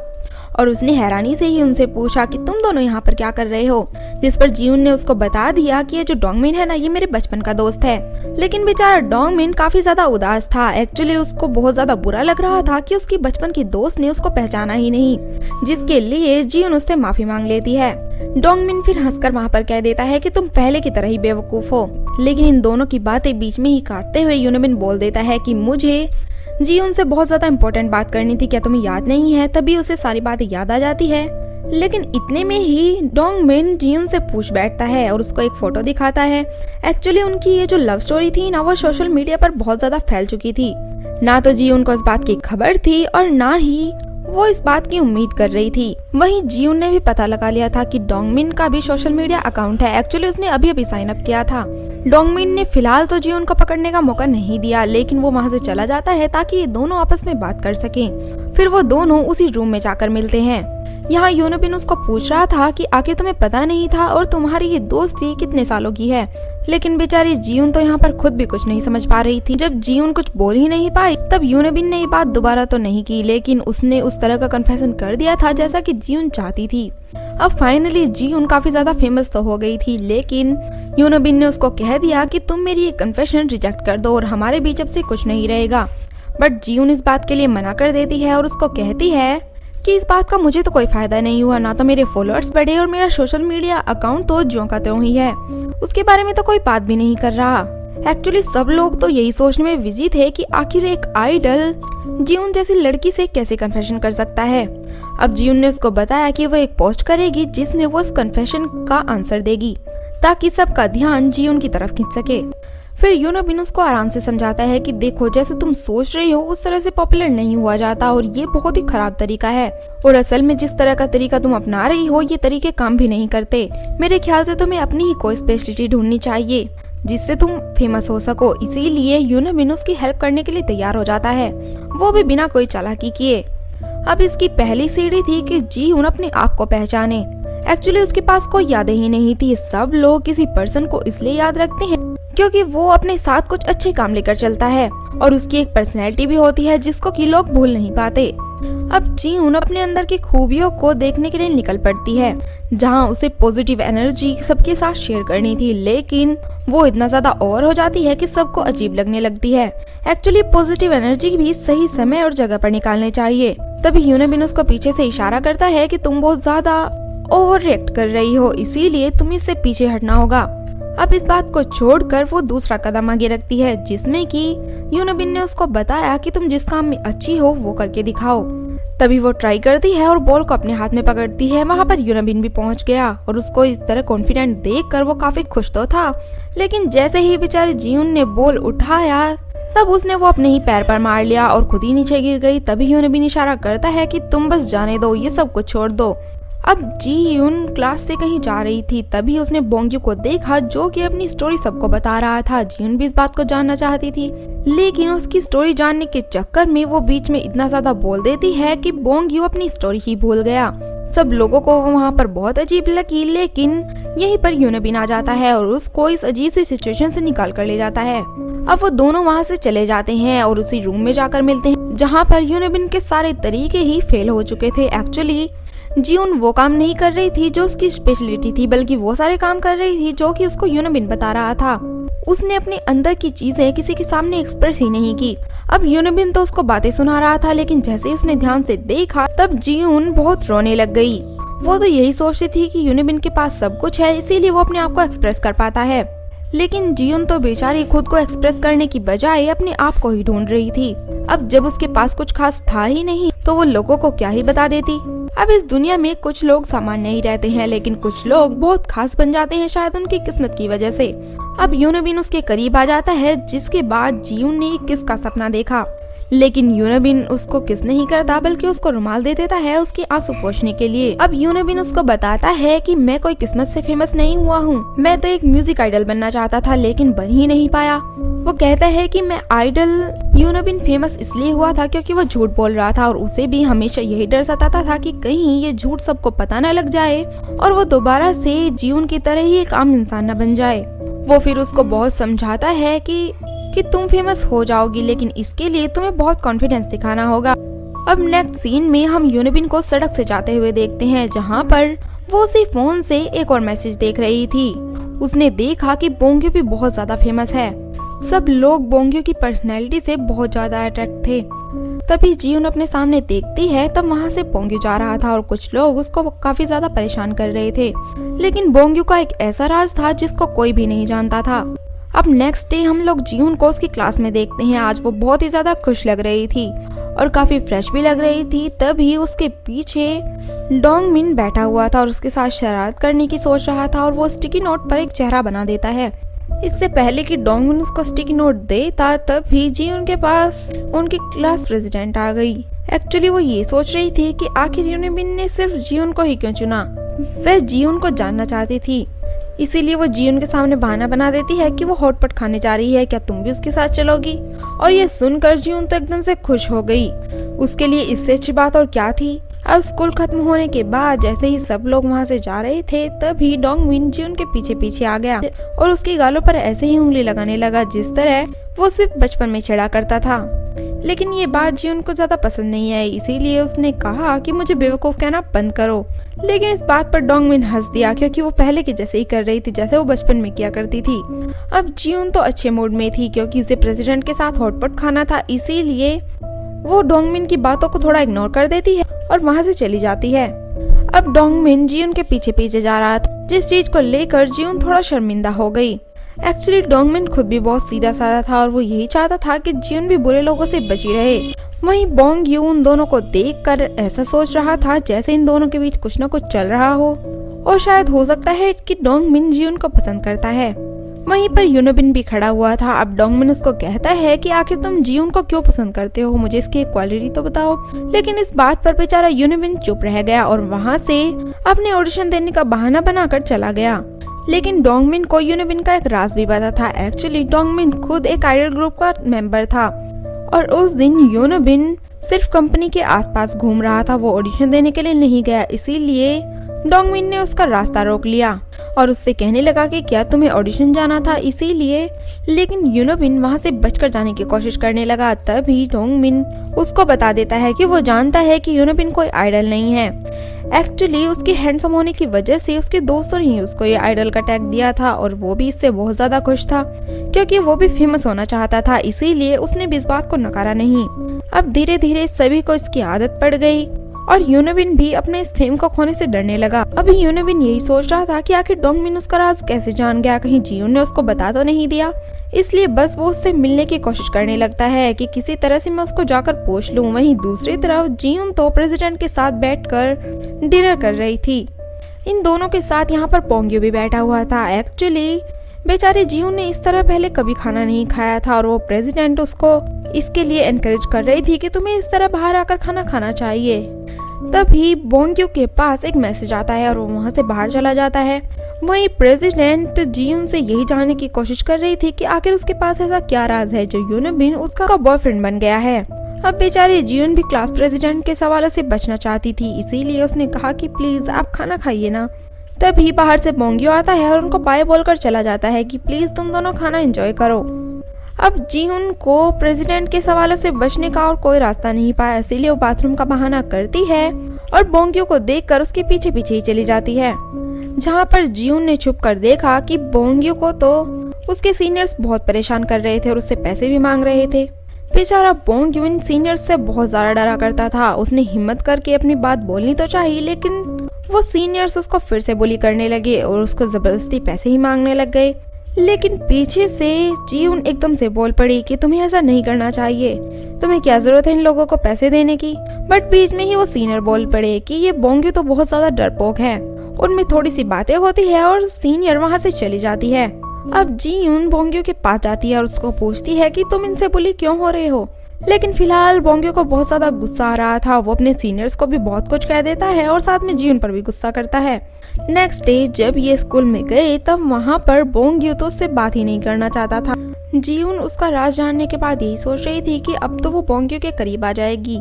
और उसने हैरानी से ही उनसे पूछा कि तुम दोनों यहाँ पर क्या कर रहे हो, जिस पर जीउन ने उसको बता दिया कि ये जो डोंगमिन है ना, ये मेरे बचपन का दोस्त है। लेकिन बेचारा डोंगमिन काफी ज्यादा उदास था। एक्चुअली उसको बहुत ज्यादा बुरा लग रहा था कि उसकी बचपन की दोस्त ने उसको पहचाना ही नहीं, जिसके लिए जीउन उससे माफी मांग लेती है। डोंगमिन फिर हंसकर वहाँ पर कह देता है कि तुम पहले की तरह ही बेवकूफ हो। लेकिन इन दोनों की बातें बीच में ही काटते हुए यूनबिन बोल देता है कि मुझे जीउन से बहुत ज्यादा इम्पोर्टेंट बात करनी थी, क्या तुम्हें याद नहीं है? तभी उसे सारी बातें याद आ जाती है। लेकिन इतने में ही डोंगमिन जीउन से पूछ बैठता है और उसको एक फोटो दिखाता है। एक्चुअली उनकी ये जो लव स्टोरी थी ना, वो सोशल मीडिया पर बहुत ज्यादा फैल चुकी थी। ना तो जीउन को इस बात की खबर थी और ना ही वो इस बात की उम्मीद कर रही थी। वहीं जीउन ने भी पता लगा लिया था कि डोंगमिन का भी सोशल मीडिया अकाउंट है। एक्चुअली उसने अभी अभी साइन अप किया था। डोंगमिन ने फिलहाल तो जीउन को पकड़ने का मौका नहीं दिया, लेकिन वो वहाँ से चला जाता है ताकि ये दोनों आपस में बात कर सकें। फिर वो दोनों उसी रूम में जाकर मिलते हैं। यहाँ यूनबिन उसको पूछ रहा था कि आखिर तुम्हें पता नहीं था और तुम्हारी ये दोस्ती कितने सालों की है। लेकिन बेचारी जीउन तो यहाँ पर खुद भी कुछ नहीं समझ पा रही थी। जब जीउन कुछ बोल ही नहीं पाई तब यूनबिन ने ये बात दोबारा तो नहीं की, लेकिन उसने उस तरह का कन्फेशन कर दिया था जैसा कि जीउन चाहती थी। अब फाइनली जीउन काफी ज्यादा फेमस तो हो गई थी, लेकिन यूनबिन ने उसको कह दिया कि तुम मेरी ये कन्फेशन रिजेक्ट कर दो और हमारे बीच अब से कुछ नहीं रहेगा। बट जीउन इस बात के लिए मना कर देती है और उसको कहती है कि इस बात का मुझे तो कोई फायदा नहीं हुआ, ना तो मेरे फॉलोअर्स बढ़े और मेरा सोशल मीडिया अकाउंट तो ज्यों का त्यों ही है, उसके बारे में तो कोई बात भी नहीं कर रहा। एक्चुअली सब लोग तो यही सोचने में बिजी थे कि आखिर एक आइडल जीउन जैसी लड़की से कैसे कन्फेशन कर सकता है। अब जीउन ने उसको बताया कि वो एक पोस्ट करेगी जिसमें वो इस कन्फेशन का आंसर देगी ताकि सबका ध्यान जीउन की तरफ खींच सके। फिर यूनबिन उसको आराम से समझाता है कि देखो, जैसे तुम सोच रही हो उस तरह से पॉपुलर नहीं हुआ जाता और ये बहुत ही खराब तरीका है और असल में जिस तरह का तरीका तुम अपना रही हो ये तरीके काम भी नहीं करते। मेरे ख्याल से तुम्हें अपनी ही कोई स्पेशलिटी ढूंढनी चाहिए जिससे तुम फेमस हो सको। इसीलिए यूनबिन उसकी हेल्प करने के लिए तैयार हो जाता है, वो भी बिना कोई चालाकी किए। अब इसकी पहली सीढ़ी थी कि जीउन अपने आप को पहचाने। एक्चुअली उसके पास कोई यादें ही नहीं थी। सब लोग किसी पर्सन को इसलिए याद रखते हैं क्योंकि वो अपने साथ कुछ अच्छे काम लेकर चलता है और उसकी एक पर्सनैलिटी भी होती है जिसको कि लोग भूल नहीं पाते। अब जीउन अपने अंदर की खूबियों को देखने के लिए निकल पड़ती है, जहाँ उसे पॉजिटिव एनर्जी सबके साथ शेयर करनी थी, लेकिन वो इतना ज्यादा ओवर हो जाती है कि सबको अजीब लगने लगती है। एक्चुअली पॉजिटिव एनर्जी भी सही समय और जगह पर निकालने चाहिए। तभी यूनबिन उसको पीछे से इशारा करता है कि तुम बहुत ज्यादा ओवर रिएक्ट कर रही हो, इसीलिए तुम्हें इससे पीछे हटना होगा। अब इस बात को छोड़कर वो दूसरा कदम आगे रखती है जिसमें कि यूनबिन ने उसको बताया कि तुम जिस काम में अच्छी हो वो करके दिखाओ। तभी वो ट्राई करती है और बॉल को अपने हाथ में पकड़ती है। वहाँ पर यूनबिन भी पहुँच गया और उसको इस तरह कॉन्फिडेंट देखकर वो काफी खुश तो था, लेकिन जैसे ही बेचारे जीउन ने बॉल उठाया तब उसने वो अपने ही पैर पर मार लिया और खुद ही नीचे गिर गई। तभी यूनबिन इशारा करता है कि तुम बस जाने दो, ये सब कुछ छोड़ दो। अब जीउन क्लास से कहीं जा रही थी, तभी उसने बोंग्यू को देखा जो कि अपनी स्टोरी सबको बता रहा था। जीउन भी इस बात को जानना चाहती थी, लेकिन उसकी स्टोरी जानने के चक्कर में वो बीच में इतना ज्यादा बोल देती है कि बोंग्यू अपनी स्टोरी ही भूल गया। सब लोगों को वहाँ पर बहुत अजीब लगी, लेकिन यहीं पर यूनबिन आ जाता है और उसको इस अजीब सी सिचुएशन से निकाल कर ले जाता है। अब वो दोनों वहाँ से चले जाते हैं और उसी रूम में जाकर मिलते हैं जहाँ पर यूनबिन के सारे तरीके ही फेल हो चुके थे। एक्चुअली जीउन वो काम नहीं कर रही थी जो उसकी स्पेशलिटी थी, बल्कि वो सारे काम कर रही थी जो कि उसको यूनबिन बता रहा था। उसने अपने अंदर की चीजें किसी के सामने एक्सप्रेस ही नहीं की। अब यूनबिन तो उसको बातें सुना रहा था, लेकिन जैसे ही उसने ध्यान से देखा तब जीउन बहुत रोने लग गई। वो तो यही सोचती थी कि यूनबिन के पास सब कुछ है, इसीलिए वो अपने आप को एक्सप्रेस कर पाता है, लेकिन जीउन तो बेचारी खुद को एक्सप्रेस करने की बजाय अपने आप को ही ढूंढ रही थी। अब जब उसके पास कुछ खास था ही नहीं तो वो लोगों को क्या ही बता देती। अब इस दुनिया में कुछ लोग सामान्य ही रहते हैं, लेकिन कुछ लोग बहुत खास बन जाते हैं, शायद उनकी किस्मत की वजह से। अब यूनबिन उसके करीब आ जाता है, जिसके बाद जियून ने एक किस का सपना देखा, लेकिन यूनबिन उसको किस नहीं करता बल्कि उसको रुमाल दे देता है उसके आंसू पोंछने के लिए। अब यूनबिन उसको बताता है कि मैं कोई किस्मत से फेमस नहीं हुआ हूँ, मैं तो एक म्यूजिक आइडल बनना चाहता था लेकिन बन ही नहीं पाया। वो कहता है कि मैं आइडल यूनबिन फेमस इसलिए हुआ था क्योंकि वो झूठ बोल रहा था और उसे भी हमेशा यही डर सताता था कि कहीं ये झूठ सबको पता न लग जाए और वो दोबारा से जियून की तरह ही एक आम इंसान न बन जाए। वो फिर उसको बहुत समझाता है कि तुम फेमस हो जाओगी, लेकिन इसके लिए तुम्हें बहुत कॉन्फिडेंस दिखाना होगा। अब नेक्स्ट सीन में हम यूनबिन को सड़क से जाते हुए देखते हैं, जहाँ पर वो उसी फोन से एक और मैसेज देख रही थी। उसने देखा कि बोंग्यो भी बहुत ज्यादा फेमस है, सब लोग बोंग्यो की पर्सनैलिटी से बहुत ज्यादा अट्रैक्ट थे। तभी जियून अपने सामने देखती है, तब वहाँ से बोंग्यो जा रहा था और कुछ लोग उसको काफी ज्यादा परेशान कर रहे थे, लेकिन बोंग्यो का एक ऐसा राज था जिसको कोई भी नहीं जानता था। अब नेक्स्ट डे हम लोग जियून को उसकी क्लास में देखते हैं। आज वो बहुत ही ज्यादा खुश लग रही थी और काफी फ्रेश भी लग रही थी। तभी उसके पीछे डोंगमिन बैठा हुआ था और उसके साथ शरारत करने की सोच रहा था और वो स्टिकी नोट पर एक चेहरा बना देता है। इससे पहले कि डोंगमिन उसको स्टिकी नोट देता, तभी जियून के पास उनकी क्लास प्रेसिडेंट आ गई। एक्चुअली वो ये सोच रही थी कि आखिर यूनबिन ने सिर्फ जियून को ही क्यों चुना। वह जियून को जानना चाहती थी, इसीलिए वो जियून के सामने बहाना बना देती है कि वो हॉटपॉट खाने जा रही है, क्या तुम भी उसके साथ चलोगी। और ये सुनकर जियून तो एकदम से खुश हो गई। उसके लिए इससे अच्छी बात और क्या थी। अब स्कूल खत्म होने के बाद जैसे ही सब लोग वहाँ से जा रहे थे, तभी डोंगमिन जियून के पीछे पीछे आ गया और उसके गालों पर ऐसे ही उंगली लगाने लगा जिस तरह वो सिर्फ बचपन में छेड़ा करता था। लेकिन ये बात जियून को ज्यादा पसंद नहीं आई, इसीलिए उसने कहा कि मुझे बेवकूफ कहना बंद करो। लेकिन इस बात पर डोंगमिन हंस दिया क्योंकि वो पहले के जैसे ही कर रही थी जैसे वो बचपन में किया करती थी। अब जियून तो अच्छे मूड में थी क्योंकि उसे प्रेसिडेंट के साथ हॉटपॉट खाना था, इसीलिए वो डोंगमिन की बातों को थोड़ा इग्नोर कर देती है और वहाँ से चली जाती है। अब डोंगमिन जियून के पीछे पीछे जा रहा था, जिस चीज को लेकर जियून थोड़ा शर्मिंदा हो गई। एक्चुअली डोंगमिन खुद भी बहुत सीधा साधा था और वो यही चाहता था कि जियून भी बुरे लोगों से बची रहे। वहीं बोंग्यो उन दोनों को देखकर ऐसा सोच रहा था जैसे इन दोनों के बीच कुछ न कुछ चल रहा हो और शायद हो सकता है कि डोंगमिन जियून को पसंद करता है। वहीं पर यूनबिन भी खड़ा हुआ था। अब डोंगमिन उसको कहता है कि आखिर तुम जियून को क्यों पसंद करते हो, मुझे इसकी क्वालिटी तो बताओ। लेकिन इस बात पर बेचारा यूनबिन चुप रह गया और वहाँ से अपने ऑडिशन देने का बहाना बनाकर चला गया। लेकिन डोंगमिन को यूनबिन का एक राज भी पता था। एक्चुअली डोंगमिन खुद एक आइडल ग्रुप का मेंबर था और उस दिन यूनबिन सिर्फ कंपनी के आसपास घूम रहा था, वो ऑडिशन देने के लिए नहीं गया। इसीलिए डोंगमिन ने उसका रास्ता रोक लिया और उससे कहने लगा कि क्या तुम्हें ऑडिशन जाना था इसीलिए। लेकिन यूनबिन वहाँ से बचकर जाने की कोशिश करने लगा। तभी डोंगमिन उसको बता देता है कि वो जानता है कि यूनबिन कोई आइडल नहीं है। एक्चुअली उसके हैंडसम होने की वजह से उसके दोस्तों ने ही उसको ये आइडल का टैग दिया था और वो भी इससे बहुत ज्यादा खुश था क्योंकि वो भी फेमस होना चाहता था, इसीलिए उसने भी इस बात को नकारा नहीं। अब धीरे धीरे सभी को इसकी आदत पड़ गई और यूनबिन भी अपने इस फेम को खोने से डरने लगा। अभी यूनबिन यही सोच रहा था कि आखिर डोंगमिन उसका राज कैसे जान गया, कहीं जियून ने उसको बता तो नहीं दिया। इसलिए बस वो उससे मिलने की कोशिश करने लगता है कि किसी तरह से मैं उसको जाकर पूछ लूं। वहीं दूसरी तरफ जियून तो प्रेसिडेंट के साथ बैठकर डिनर कर रही थी। इन दोनों के साथ यहाँ पर बोंग्यो भी बैठा हुआ था। एक्चुअली बेचारे जियून ने इस तरह पहले कभी खाना नहीं खाया था और वो प्रेसिडेंट उसको इसके लिए एनकरेज कर रही थी कि तुम्हें इस तरह बाहर आकर खाना खाना चाहिए। तभी बोंग्यो के पास एक मैसेज आता है और वो वहाँ से बाहर चला जाता है। वहीं प्रेसिडेंट जियून से यही जानने की कोशिश कर रही थी कि आखिर उसके पास ऐसा क्या राज है जो यूनबिन उसका बॉयफ्रेंड बन गया है। अब बेचारी जियून भी क्लास प्रेसिडेंट के सवालों से बचना चाहती थी, इसीलिए उसने कहा कि प्लीज आप खाना खाइए ना। तभी बाहर से बोंग्यो आता है और उनको बाय बोलकर चला जाता है कि प्लीज तुम दोनों खाना एंजॉय करो। अब जियून को प्रेसिडेंट के सवालों से बचने का और कोई रास्ता नहीं पाया, इसीलिए वो बाथरूम का बहाना करती है और बोंग्यो को देखकर उसके पीछे पीछे ही चली जाती है। जहाँ पर जियून ने छुप कर देखा कि बोंग्यो को तो उसके सीनियर्स बहुत परेशान कर रहे थे और उससे पैसे भी मांग रहे थे। बेचारा बोंग्यो इन सीनियर्स से बहुत ज्यादा डरा करता था। उसने हिम्मत करके अपनी बात बोलनी तो चाहिए, लेकिन वो सीनियर्स उसको फिर से बुली करने लगे और उसको जबरदस्ती पैसे ही मांगने लग गए। लेकिन पीछे से जीउन एकदम से बोल पड़ी कि तुम्हें ऐसा नहीं करना चाहिए, तुम्हें क्या जरूरत है इन लोगों को पैसे देने की। बट बीच में ही वो सीनियर बोल पड़े कि ये बोंग्यू तो बहुत ज्यादा डरपोक है। उनमें थोड़ी सी बातें होती है और सीनियर वहाँ से चली जाती है। अब जीउन बोंग्यू के पास जाती है और उसको पूछती है कि तुम इनसे बुली क्यों हो रहे हो। लेकिन फिलहाल बोंग्यू को बहुत ज्यादा गुस्सा आ रहा था। वो अपने सीनियर्स को भी बहुत कुछ कह देता है और साथ में जीउन पर भी गुस्सा करता है। नेक्स्ट डे जब ये स्कूल में गए तब वहाँ पर बोंग्यू तो उससे बात ही नहीं करना चाहता था। जीउन उसका राज जानने के बाद यही सोच रही थी कि अब तो वो बोंग्यू के करीब आ जाएगी,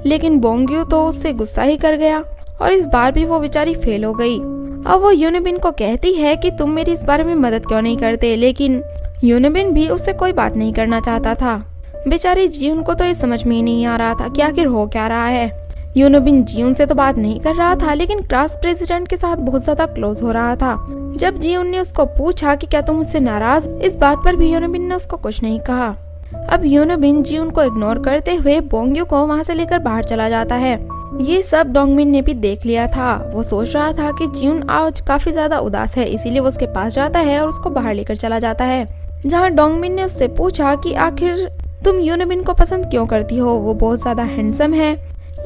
लेकिन बोंग्यू तो उससे गुस्सा ही कर गया और इस बार भी वो बेचारी फेल हो गई। अब वो यूनिबिन को कहती है कि तुम मेरी इस बारे में मदद क्यों नहीं करते, लेकिन यूनिबिन भी उससे कोई बात नहीं करना चाहता था। बेचारी जीउन को तो ये समझ में ही नहीं आ रहा था कि आखिर हो क्या रहा है। यूनिबिन जीउन से तो बात नहीं कर रहा था, लेकिन क्लास प्रेसिडेंट के साथ बहुत ज्यादा क्लोज हो रहा था। जब जीउन ने उसको पूछा कि क्या तुम मुझसे नाराज, इस बात पर भी यूनिबिन ने उसको कुछ नहीं कहा। अब यूनिबिन जीउन को इग्नोर करते हुए बोंग्यू को वहाँ से लेकर बाहर चला जाता है। ये सब डोंगमिन ने भी देख लिया था। वो सोच रहा था कि जीउन आज काफी ज्यादा उदास है, इसीलिए वो उसके पास जाता है और उसको बाहर लेकर चला जाता है। जहाँ डोंगमिन ने उससे पूछा कि आखिर तुम यूनिबिन को पसंद क्यों करती हो, वो बहुत ज्यादा हैंडसम है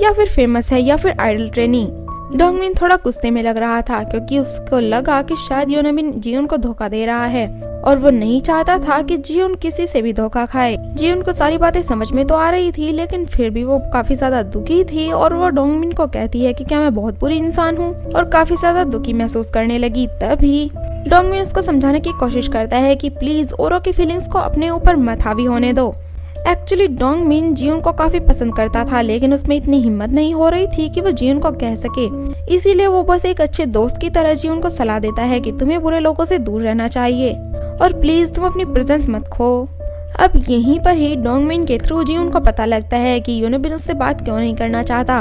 या फिर फेमस है या फिर आइडल ट्रेनी। डोंगमिन थोड़ा गुस्से में लग रहा था क्योंकि उसको लगा कि शायद यूनिबिन जीउन को धोखा दे रहा है और वो नहीं चाहता था कि जीउन किसी से भी धोखा खाए। जीउन को सारी बातें समझ में तो आ रही थी, लेकिन फिर भी वो काफी ज्यादा दुखी थी और वो डोंगमिन को कहती है कि क्या मैं बहुत बुरी इंसान हूँ, और काफी ज्यादा दुखी महसूस करने लगी। तभी डोंगमिन उसको समझाने की कोशिश करता है कि प्लीज औरों की फीलिंग्स को अपने ऊपर मत हावी होने दो। एक्चुअली डोंगमिन जीउन को काफी पसंद करता था, लेकिन उसमें इतनी हिम्मत नहीं हो रही थी कि वो जीउन को कह सके। इसीलिए वो बस एक अच्छे दोस्त की तरह जीउन को सलाह देता है कि तुम्हें बुरे लोगों से दूर रहना चाहिए और प्लीज तुम अपनी प्रेजेंस मत खो। अब यहीं पर ही डोंगमिन के थ्रू जीउन को पता लगता है कि यूनिबिन उससे बात क्यों नहीं करना चाहता।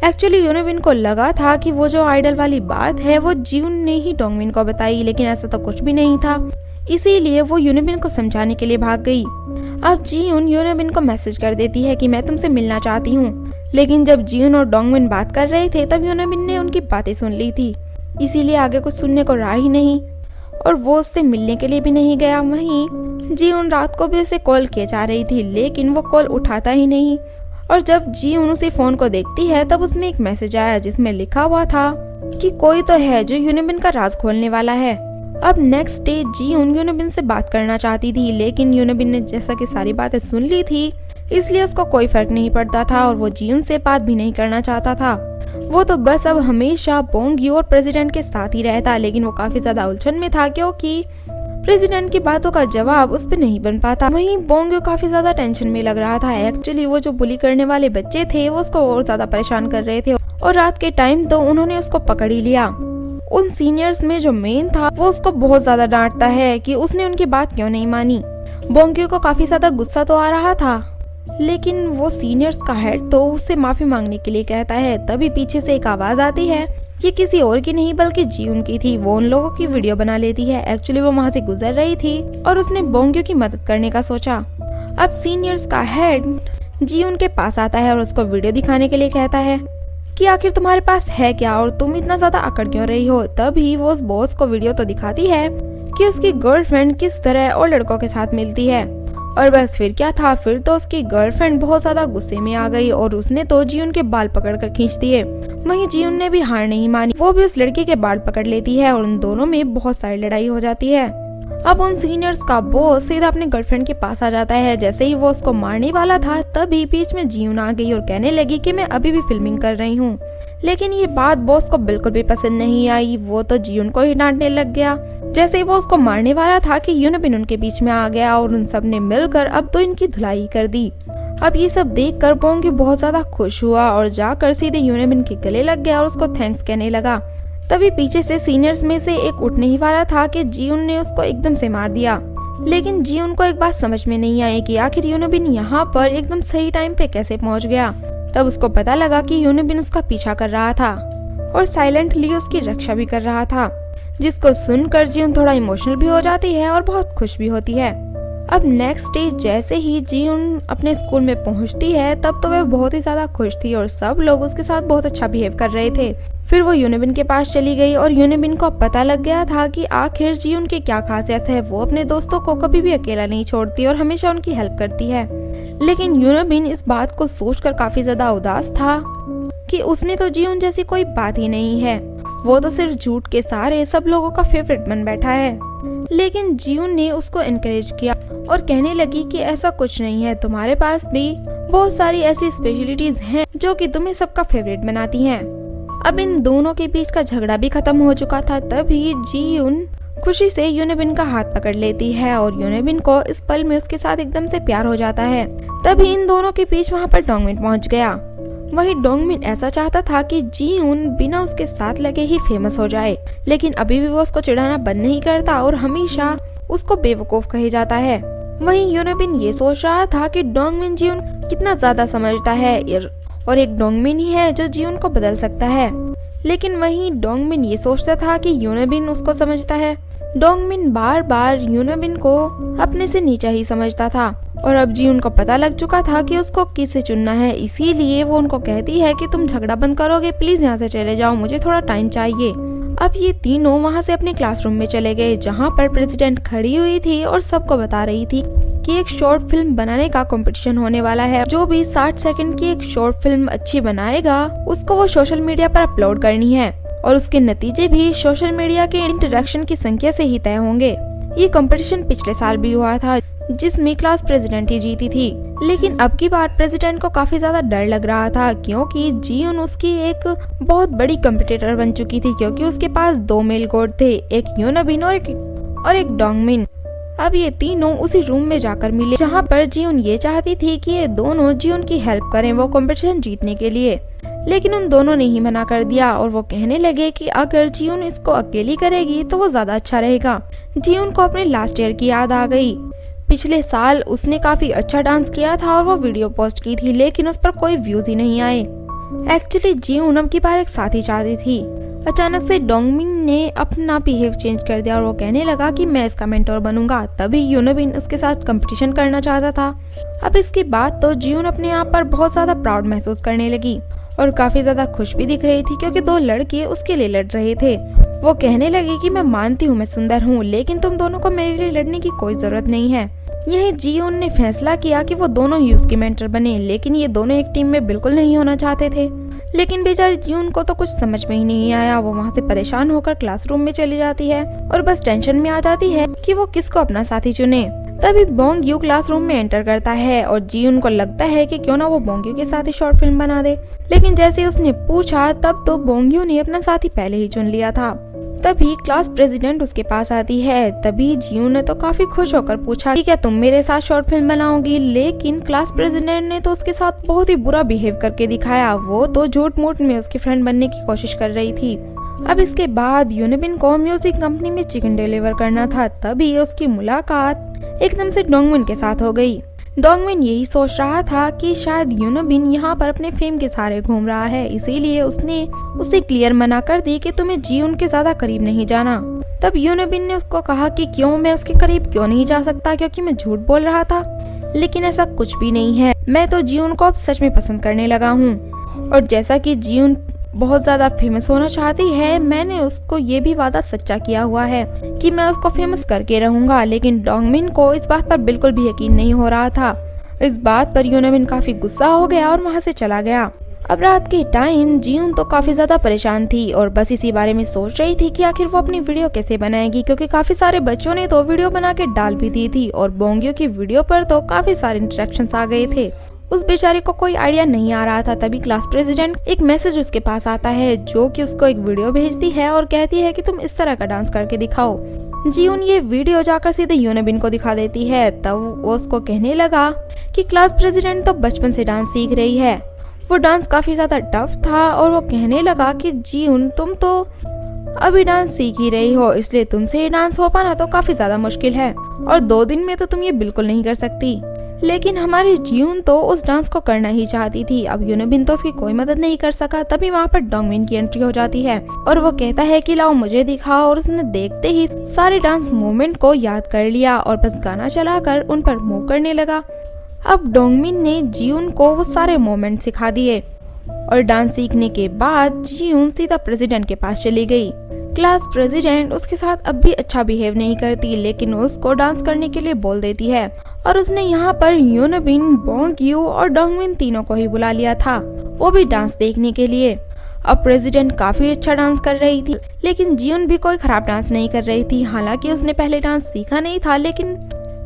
एक्चुअली यूनिबिन को लगा था कि वो जो आइडल वाली बात है वो जीउन ने ही डोंगमिन को बताई, लेकिन ऐसा तो कुछ भी नहीं था। इसीलिए वो यूनिबिन को समझाने के लिए भाग गई। अब जीउन यूनिबिन को मैसेज कर देती है कि मैं तुमसे मिलना चाहती हूँ, लेकिन जब जीउन और डोंगमिन बात कर रहे थे तब यूनिबिन ने उनकी बातें सुन ली थी, इसीलिए आगे कुछ सुनने को रहा ही नहीं और वो उससे मिलने के लिए भी नहीं गया। वहीं जीउन रात को भी उसे कॉल किए जा रही थी, लेकिन वो कॉल उठाता ही नहीं। और जब जीउन उसी फोन को देखती है तब उसमें एक मैसेज आया जिसमें लिखा हुआ था कि कोई तो है जो यूनिबिन का राज खोलने वाला है। अब नेक्स्ट डे जीउन यूनिबिन से बात करना चाहती थी, लेकिन यूनिबिन ने जैसा कि सारी बातें सुन ली थी, इसलिए उसको कोई फर्क नहीं पड़ता था और वो जीउन से बात भी नहीं करना चाहता था। वो तो बस अब हमेशा बोंग्यू और प्रेसिडेंट के साथ ही रहता, लेकिन वो काफी ज्यादा उलझन में था क्योंकि प्रेसिडेंट की बातों का जवाब उस पर नहीं बन पाता। वहीं बोंग्यू काफी ज्यादा टेंशन में लग रहा था। एक्चुअली वो जो बुली करने वाले बच्चे थे वो उसको और ज्यादा परेशान कर रहे थे और रात के टाइम तो उन्होंने उसको पकड़ ही लिया। उन सीनियर्स में जो मेन था वो उसको बहुत ज्यादा डांटता है कि उसने उनकी बात क्यों नहीं मानी। बोंग्यू को काफी ज्यादा गुस्सा तो आ रहा था, लेकिन वो सीनियर्स का हेड तो उससे माफी मांगने के लिए कहता है। तभी पीछे से एक आवाज आती है, ये किसी और की नहीं बल्कि जीउन की थी। वो उन लोगों की वीडियो बना लेती है। एक्चुअली वो वहाँ से गुजर रही थी और उसने बोंग्यू की मदद करने का सोचा। अब सीनियर्स का हेड जीउन के पास आता है और उसको वीडियो दिखाने के लिए कहता है कि आखिर तुम्हारे पास है क्या और तुम इतना ज्यादा अकड़ क्यों रही हो। तभी वो उस बॉस को वीडियो तो दिखाती है कि उसकी गर्लफ्रेंड किस तरह और लड़कों के साथ मिलती है। और बस फिर क्या था, फिर तो उसकी गर्लफ्रेंड बहुत ज्यादा गुस्से में आ गई और उसने तो जीउन के बाल पकड़कर खींच दिए। वहीं जीउन ने भी हार नहीं मानी, वो भी उस लड़के के बाल पकड़ लेती है और उन दोनों में बहुत सारी लड़ाई हो जाती है। अब उन सीनियर्स का बॉस सीधा अपने गर्लफ्रेंड के पास आ जाता है। जैसे ही वो उसको मारने वाला था तभी बीच में जीउन आ गई और कहने लगी कि मैं अभी भी फिल्मिंग कर रही हूँ। लेकिन ये बात बॉस को बिल्कुल भी पसंद नहीं आई। वो तो जीउन को ही डांटने लग गया। जैसे ही वो उसको मारने वाला था कि यूनिबिन उनके बीच में आ गया और उन सब ने मिलकर अब तो इनकी धुलाई कर दी। अब ये सब देखकर बोंग्यू बहुत ज्यादा खुश हुआ और जाकर सीधे यूनिबिन के गले लग गया और उसको थैंक्स कहने लगा। तभी पीछे से सीनियर्स में से एक उठने ही वाला था कि जीउन ने उसको एकदम से मार दिया। लेकिन जीउन को एक बात समझ में नहीं आई कि आखिर यूनिबिन यहाँ पर एकदम सही टाइम पे कैसे पहुँच गया। तब उसको पता लगा कि यूनिबिन उसका पीछा कर रहा था और साइलेंटली उसकी रक्षा भी कर रहा था, जिसको सुनकर जीउन थोड़ा इमोशनल भी हो जाती है और बहुत खुश भी होती है। अब नेक्स्ट डे जैसे ही जीउन अपने स्कूल में पहुंचती है तब तो वह बहुत ही ज्यादा खुश थी और सब लोग उसके साथ बहुत अच्छा बिहेव कर रहे थे। फिर वो यूनिबिन के पास चली गई और यूनिबिन को पता लग गया था कि आखिर जीउन की क्या खासियत है। वो अपने दोस्तों को कभी भी अकेला नहीं छोड़ती और हमेशा उनकी हेल्प करती है। लेकिन यूनिबिन इस बात को सोचकर काफी ज्यादा उदास था कि उसने तो जीउन जैसी कोई बात ही नहीं है, वो तो सिर्फ झूठ के सहारे सब लोगों का फेवरेट बन बैठा है। लेकिन जीउन ने उसको एनकरेज किया और कहने लगी कि ऐसा कुछ नहीं है, तुम्हारे पास भी बहुत सारी ऐसी स्पेशलिटीज हैं जो कि तुम्हें सबका फेवरेट बनाती हैं। अब इन दोनों के बीच का झगड़ा भी खत्म हो चुका था। तभी जीउन खुशी से यूनिबिन का हाथ पकड़ लेती है और यूनिबिन को इस पल में उसके साथ एकदम से प्यार हो जाता है। तभी इन दोनों के बीच वहाँ पर डोंगमिन पहुँच गया। वही डोंगमिन ऐसा चाहता था कि जीउन बिना उसके साथ लगे ही फेमस हो जाए, लेकिन अभी भी वो उसको चिढ़ाना बंद नहीं करता और हमेशा उसको बेवकूफ कहे जाता है। वहीं यूनिबिन ये सोच रहा था कि डोंगमिन जीउन कितना ज्यादा समझता है और एक डोंगमिन ही है जो जीउन को बदल सकता है। लेकिन वहीं डोंगमिन ये सोचता था कि यूनिबिन उसको समझता है। डोंगमिन बार बार यूनिबिन को अपने से नीचा ही समझता था और अब जीउन को पता लग चुका था कि उसको किसे चुनना है। इसीलिए वो उनको कहती है कि तुम झगड़ा बंद करोगे, प्लीज यहाँ से चले जाओ, मुझे थोड़ा टाइम चाहिए। अब ये तीनों वहाँ से अपने क्लासरूम में चले गए जहाँ पर प्रेसिडेंट खड़ी हुई थी और सबको बता रही थी कि एक शॉर्ट फिल्म बनाने का कंपटीशन होने वाला है। जो भी 60 सेकंड की एक शॉर्ट फिल्म अच्छी बनाएगा उसको वो सोशल मीडिया पर अपलोड करनी है और उसके नतीजे भी सोशल मीडिया के इंटरेक्शन की संख्या से ही तय होंगे। ये कंपटीशन पिछले साल भी हुआ था जिसमें क्लास प्रेसिडेंट ही जीती थी, लेकिन अब की बार प्रेसिडेंट को काफी ज्यादा डर लग रहा था क्योंकि जीउन उसकी एक बहुत बड़ी कंपटीटर बन चुकी थी, क्योंकि उसके पास 2 मेल गोड थे, एक यूनिबिन और एक डोंगमिन। अब ये तीनों उसी रूम में जाकर मिले जहाँ पर जीउन ये चाहती थी कि ये दोनों जीउन की हेल्प करें वो कंपटीशन जीतने के लिए, लेकिन उन दोनों ने ही मना कर दिया और वो कहने लगे कि अगर जीउन इसको अकेली करेगी तो वो ज्यादा अच्छा रहेगा। जीउन को अपने लास्ट ईयर की याद आ गई। पिछले साल उसने काफी अच्छा डांस किया था और वो वीडियो पोस्ट की थी, लेकिन उस पर कोई व्यूज ही नहीं आए। एक्चुअली जीउन अब की बार एक साथी चाहती थी। अचानक से डोंगमिन ने अपना बिहेव चेंज कर दिया और वो कहने लगा कि मैं इसका मेंटर बनूंगा। तभी यूनिबिन उसके साथ कंपटीशन करना चाहता था। अब इसके बाद तो जीउन अपने आप पर बहुत ज्यादा प्राउड महसूस करने लगी और काफी ज्यादा खुश भी दिख रही थी क्योंकि 2 लड़के उसके लिए लड़ रहे थे। वो कहने लगी कि मैं मानती हूँ मैं सुंदर हूँ, लेकिन तुम दोनों को मेरे लिए लड़ने की कोई जरूरत नहीं है। यही जीउन ने फैसला किया कि वो दोनों ही उसके मेंटर बने, लेकिन ये दोनों एक टीम में बिल्कुल नहीं होना चाहते थे। लेकिन बेचारी जीउन को तो कुछ समझ में ही नहीं आया। वो वहाँ से परेशान होकर क्लासरूम में चली जाती है और बस टेंशन में आ जाती है कि वो किसको अपना साथी चुने। तभी बोंगयू क्लासरूम में एंटर करता है और जीउन को लगता है कि क्यों ना वो बोंगयू के साथ ही शॉर्ट फिल्म बना दे, लेकिन जैसे उसने पूछा तब तो बोंगयू ने अपना साथी पहले ही चुन लिया था। तभी क्लास प्रेसिडेंट उसके पास आती है। तभी जीउन ने तो काफी खुश होकर पूछा कि क्या तुम मेरे साथ शॉर्ट फिल्म बनाओगी, लेकिन क्लास प्रेसिडेंट ने तो उसके साथ बहुत ही बुरा बिहेव करके दिखाया। वो तो झूठ मूठ में उसकी फ्रेंड बनने की कोशिश कर रही थी। अब इसके बाद यूनिबिन को म्यूजिक कंपनी में चिकन डिलीवर करना था। तभी उसकी मुलाकात एकदम से डोंगमिन के साथ हो गई। डोंगमिन यही सोच रहा था कि शायद यूनिबिन यहाँ पर अपने फेम के सहारे घूम रहा है, इसीलिए उसने उसे क्लियर मना कर दी कि तुम्हें जीउन के ज्यादा करीब नहीं जाना। तब यूनिबिन ने उसको कहा कि क्यों मैं उसके करीब क्यों नहीं जा सकता, क्योंकि मैं झूठ बोल रहा था। लेकिन ऐसा कुछ भी नहीं है, मैं तो जीउन को अब सच में पसंद करने लगा हूँ और जैसा कि जीउन बहुत ज्यादा फेमस होना चाहती है, मैंने उसको ये भी वादा सच्चा किया हुआ है कि मैं उसको फेमस करके रहूंगा। लेकिन डोंगमिन को इस बात पर बिल्कुल भी यकीन नहीं हो रहा था। इस बात पर यूनिबिन काफी गुस्सा हो गया और वहाँ से चला गया। अब रात के टाइम जीउन तो काफी ज्यादा परेशान थी और बस इसी बारे में सोच रही थी कि आखिर वो अपनी वीडियो कैसे बनाएगी, क्योंकि काफी सारे बच्चों ने तो वीडियो बना के डाल भी दी थी और बोंगयू की वीडियो पर तो काफी सारे इंटरेक्शंस आ गए थे। उस बेचारे को कोई आइडिया नहीं आ रहा था। तभी क्लास प्रेसिडेंट एक मैसेज उसके पास आता है जो कि उसको एक वीडियो भेजती है और कहती है कि तुम इस तरह का डांस करके दिखाओ। जीउन ये वीडियो जाकर सीधे यूनिबिन को दिखा देती है। तब वो उसको कहने लगा कि क्लास प्रेसिडेंट तो बचपन से डांस सीख रही है। वो डांस काफी ज्यादा टफ था और वो कहने लगा कि जीउन तुम तो अभी डांस सीख ही रही हो, इसलिए तुमसे ये डांस हो पाना तो काफी ज्यादा मुश्किल है और 2 दिन में तो तुम ये बिल्कुल नहीं कर सकती। लेकिन हमारी जीवन तो उस डांस को करना ही चाहती थी। अब यूनबिन तो उसकी कोई मदद नहीं कर सका। तभी वहाँ पर डोंगमिन की एंट्री हो जाती है और वो कहता है कि लाओ मुझे दिखाओ, और उसने देखते ही सारे डांस मूवमेंट को याद कर लिया और बस गाना चलाकर उन पर मूव करने लगा। अब डोंगमिन ने जीवन को वो सारे मूवमेंट सिखा दिए और डांस सीखने के बाद जीवन सीधा प्रेसिडेंट के पास चली गई। क्लास प्रेसिडेंट उसके साथ अब भी अच्छा बिहेव नहीं करती, लेकिन उसको डांस करने के लिए बोल देती है और उसने यहाँ पर यूनबिन, बोंग-यू और डोंगमिन तीनों को ही बुला लिया था, वो भी डांस देखने के लिए। अब प्रेसिडेंट काफी अच्छा डांस कर रही थी, लेकिन जीवन भी कोई खराब डांस नहीं कर रही थी। हालांकि उसने पहले डांस सीखा नहीं था, लेकिन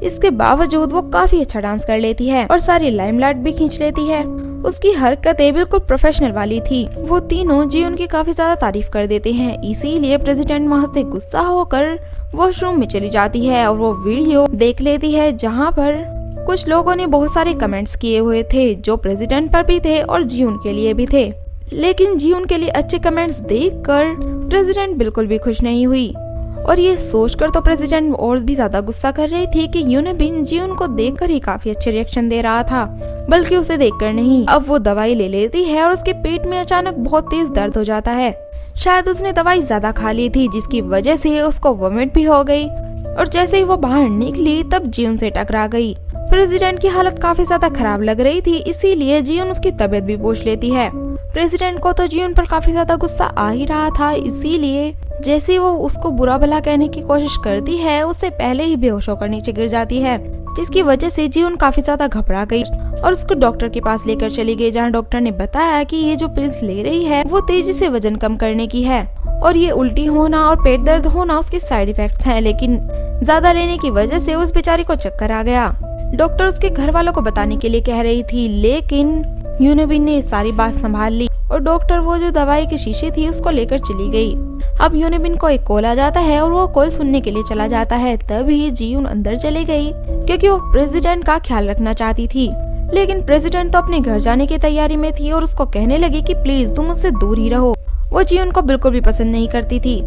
इसके बावजूद वो काफी अच्छा डांस कर लेती है और सारी लाइमलाइट भी खींच लेती है। उसकी हरकतें बिल्कुल प्रोफेशनल वाली थी। वो तीनों जीवन की काफी ज्यादा तारीफ कर देते हैं, इसीलिए प्रेसिडेंट वहाँ से गुस्सा होकर वॉशरूम में चली जाती है और वो वीडियो देख लेती है जहाँ पर कुछ लोगों ने बहुत सारे कमेंट्स किए हुए थे, जो प्रेसिडेंट पर भी थे और जीवन के लिए भी थे। लेकिन जीवन के लिए अच्छे कमेंट्स देखकर प्रेसिडेंट बिल्कुल भी खुश नहीं हुई और ये सोचकर तो प्रेसिडेंट और भी ज्यादा गुस्सा कर रही थी कि यूनबिन जीवन को देखकर ही काफी अच्छे रिएक्शन दे रहा था, बल्कि उसे देखकर नहीं। अब वो दवाई ले लेती है और उसके पेट में अचानक बहुत तेज दर्द हो जाता है। शायद उसने दवाई ज्यादा खा ली थी, जिसकी वजह से उसको वोमिट भी हो गई और जैसे ही वो बाहर निकली तब जीवन से टकरा गई। प्रेसिडेंट की हालत काफी ज्यादा खराब लग रही थी, इसीलिए जीवन उसकी तबीयत भी पूछ लेती है। प्रेसिडेंट को तो जीवन पर काफी ज्यादा गुस्सा आ ही रहा था, इसीलिए जैसे वो उसको बुरा भला कहने की कोशिश करती है, उससे पहले ही बेहोश होकर नीचे गिर जाती है, जिसकी वजह से जीवन काफी ज्यादा घबरा गई और उसको डॉक्टर के पास लेकर चली गई, जहाँ डॉक्टर ने बताया कि ये जो पिल्स ले रही है वो तेजी से वजन कम करने की है और ये उल्टी होना और पेट दर्द होना उसके साइड इफेक्ट्स हैं, लेकिन ज्यादा लेने की वजह से उस बेचारी को चक्कर आ गया। डॉक्टर उसके घर वालों को बताने के लिए कह रही थी, लेकिन यूनबिन ने सारी बात संभाल ली और डॉक्टर वो जो दवाई की शीशी थी उसको लेकर चली गई। अब यूनबिन को एक कॉल आ जाता है और वो कॉल सुनने के लिए चला जाता है। तभी जीवन अंदर चली गई क्योंकि वो प्रेसिडेंट का ख्याल रखना चाहती थी, लेकिन प्रेसिडेंट तो अपने घर जाने की तैयारी में थी और उसको कहने लगी कि प्लीज तुम मुझसे दूर ही रहो। वो जीवन को बिल्कुल भी पसंद नहीं करती थी।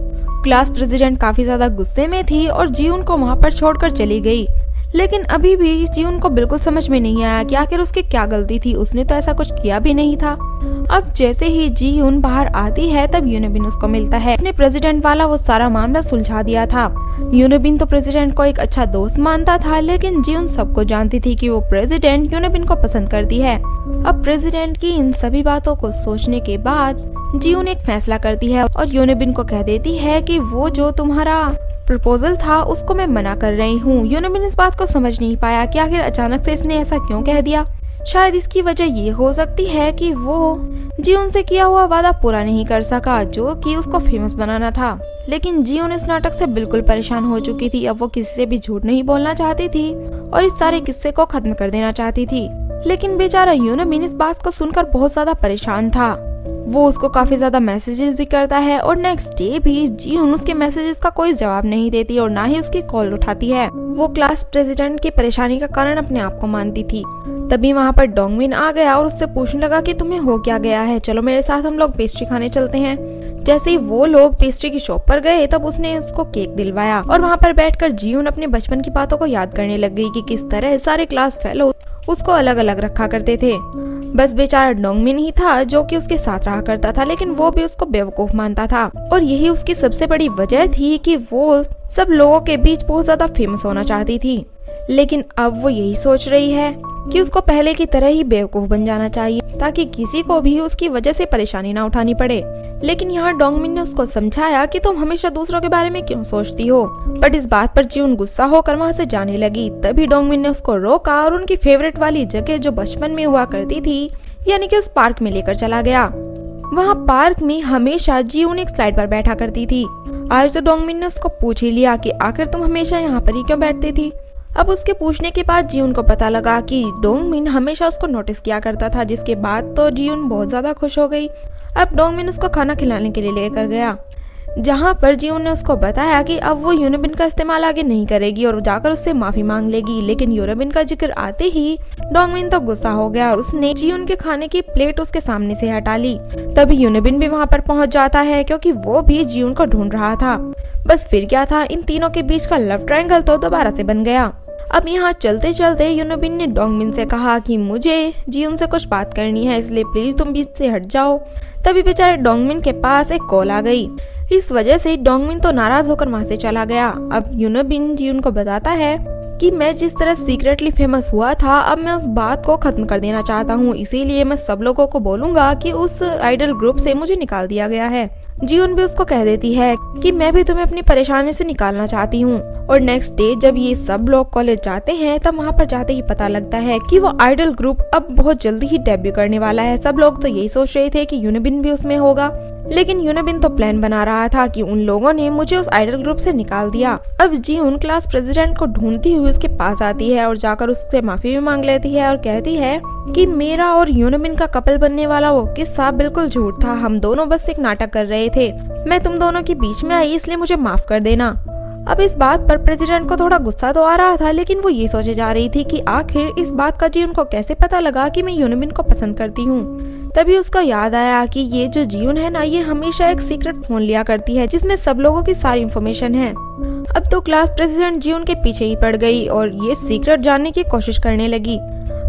क्लास प्रेसिडेंट काफी ज्यादा गुस्से में थी और जीवन को वहाँ पर छोड़कर चली गई, लेकिन अभी भी जीवन को बिल्कुल समझ में नहीं आया कि आखिर उसकी क्या गलती थी, उसने तो ऐसा कुछ किया भी नहीं था। अब जैसे ही जीवन बाहर आती है तब यूनबिन उसको मिलता है। उसने प्रेसिडेंट वाला वो सारा मामला सुलझा दिया था। यूनबिन तो प्रेसिडेंट को एक अच्छा दोस्त मानता था, लेकिन जीवन सबको जानती थी कि वो प्रेसिडेंट यूनबिन को पसंद करती है। अब प्रेसिडेंट की इन सभी बातों को सोचने के बाद जीवन एक फैसला करती है और यूनबिन को कह देती है कि वो जो तुम्हारा प्रपोजल था उसको मैं मना कर रही हूँ। यूनबिन इस बात को समझ नहीं पाया कि आखिर अचानक से इसने ऐसा क्यों कह दिया। शायद इसकी वजह ये हो सकती है कि वो जीवन से किया हुआ वादा पूरा नहीं कर सका, जो कि उसको फेमस बनाना था। लेकिन जीवन इस नाटक से बिल्कुल परेशान हो चुकी थी। अब वो किसी से भी झूठ नहीं बोलना चाहती थी और इस सारे किस्से को खत्म कर देना चाहती थी। लेकिन बेचारा यूनबिन इस बात को सुनकर बहुत ज्यादा परेशान था। वो उसको काफी ज्यादा मैसेजेस भी करता है और नेक्स्ट डे भी जीवन उसके मैसेजेस का कोई जवाब नहीं देती और ना ही उसकी कॉल उठाती है। वो क्लास प्रेसिडेंट की परेशानी का कारण अपने आप को मानती थी। तभी वहाँ पर डोंगमिन आ गया और उससे पूछने लगा कि तुम्हें हो क्या गया है, चलो मेरे साथ हम लोग पेस्ट्री खाने चलते हैं। जैसे ही वो लोग पेस्ट्री की शॉप पर गए तब उसने उसको केक दिलवाया और वहाँ पर बैठकर जीवन अपने बचपन की बातों को याद करने लग गई कि किस तरह सारे क्लास फेलो उसको अलग अलग रखा करते थे। बस बेचारा डोंगमिन ही था जो कि उसके साथ रहा करता था, लेकिन वो भी उसको बेवकूफ मानता था और यही उसकी सबसे बड़ी वजह थी कि वो सब लोगों के बीच बहुत ज्यादा फेमस होना चाहती थी। लेकिन अब वो यही सोच रही है कि उसको पहले की तरह ही बेवकूफ बन जाना चाहिए ताकि किसी को भी उसकी वजह से परेशानी ना उठानी पड़े। लेकिन यहाँ डोंगमिन ने उसको समझाया कि तुम हमेशा दूसरों के बारे में क्यों सोचती हो, बट इस बात पर जीवन गुस्सा होकर वहाँ से जाने लगी। तभी डोंगमिन ने उसको रोका और उनकी फेवरेट वाली जगह जो बचपन में हुआ करती थी यानी कि उस पार्क में लेकर चला गया। वहाँ पार्क में हमेशा जीवन एक स्लाइड पर बैठा करती थी। आज तो डोंगमिन ने उसको पूछ ही लिया कि आखिर तुम हमेशा यहाँ पर ही क्यों बैठती थी। अब उसके पूछने के बाद जीवन को पता लगा कि डोंगमिन हमेशा उसको नोटिस किया करता था, जिसके बाद तो जीवन बहुत ज्यादा खुश हो गई। अब डोंगमिन उसको खाना खिलाने के लिए लेकर गया, जहाँ पर जीवन ने उसको बताया कि अब वो यूनबिन का इस्तेमाल आगे नहीं करेगी और जाकर उससे माफी मांग लेगी। लेकिन यूनबिन का जिक्र आते ही डोंगमिन तो गुस्सा हो गया और उसने जीवन के खाने की प्लेट उसके सामने से हटा ली। तभी यूनबिन भी वहाँ पर पहुँच जाता है क्योंकि वो भी जीवन को ढूंढ रहा था। बस फिर क्या था, इन तीनों के बीच का लव ट्रायंगल तो दोबारा से बन गया। अब यहाँ चलते चलते यूनबिन ने डोंगमिन से कहा कि मुझे जियून से कुछ बात करनी है, इसलिए प्लीज तुम बीच से हट जाओ। तभी बेचारे डोंगमिन के पास एक कॉल आ गई। इस वजह से डोंगमिन तो नाराज होकर वहाँ से चला गया। अब यूनबिन जियून को बताता है कि मैं जिस तरह सीक्रेटली फेमस हुआ था, अब मैं उस बात को खत्म कर देना चाहता हूँ, इसीलिए मैं सब लोगों को बोलूंगा कि उस आइडल ग्रुप से मुझे निकाल दिया गया है। जियून भी उसको कह देती है कि मैं भी तुम्हें अपनी परेशानी से निकालना चाहती हूँ। और नेक्स्ट डे जब ये सब लोग कॉलेज जाते हैं तब वहाँ पर जाते ही पता लगता है कि वो आइडल ग्रुप अब बहुत जल्दी ही डेब्यू करने वाला है। सब लोग तो यही सोच रहे थे कि यूनबिन भी उसमें होगा, लेकिन यूनबिन तो प्लान बना रहा था कि उन लोगों ने मुझे उस आइडल ग्रुप से निकाल दिया। अब जियून क्लास प्रेसिडेंट को ढूंढती हुई उसके पास आती है और जाकर उससे माफी भी मांग लेती है और कहती है कि मेरा और यूनबिन का कपल बनने वाला वो किस्सा बिल्कुल झूठ था, हम दोनों बस एक नाटक कर रहे थे, मैं तुम दोनों के बीच में आई इसलिए मुझे माफ कर देना। अब इस बात पर प्रेसिडेंट को थोड़ा गुस्सा तो आ रहा था, लेकिन वो ये सोचे जा रही थी कि आखिर इस बात का जियून को कैसे पता लगा कि मैं यूनबिन को पसंद करती हूँ। तभी उसको याद आया कि ये जो जियून है ना, ये हमेशा एक सीक्रेट फोन लिया करती है जिसमें सब लोगों की सारी इन्फॉर्मेशन है। अब तो क्लास प्रेसिडेंट जियून के पीछे ही पड़ गई और ये सीक्रेट जानने की कोशिश करने लगी।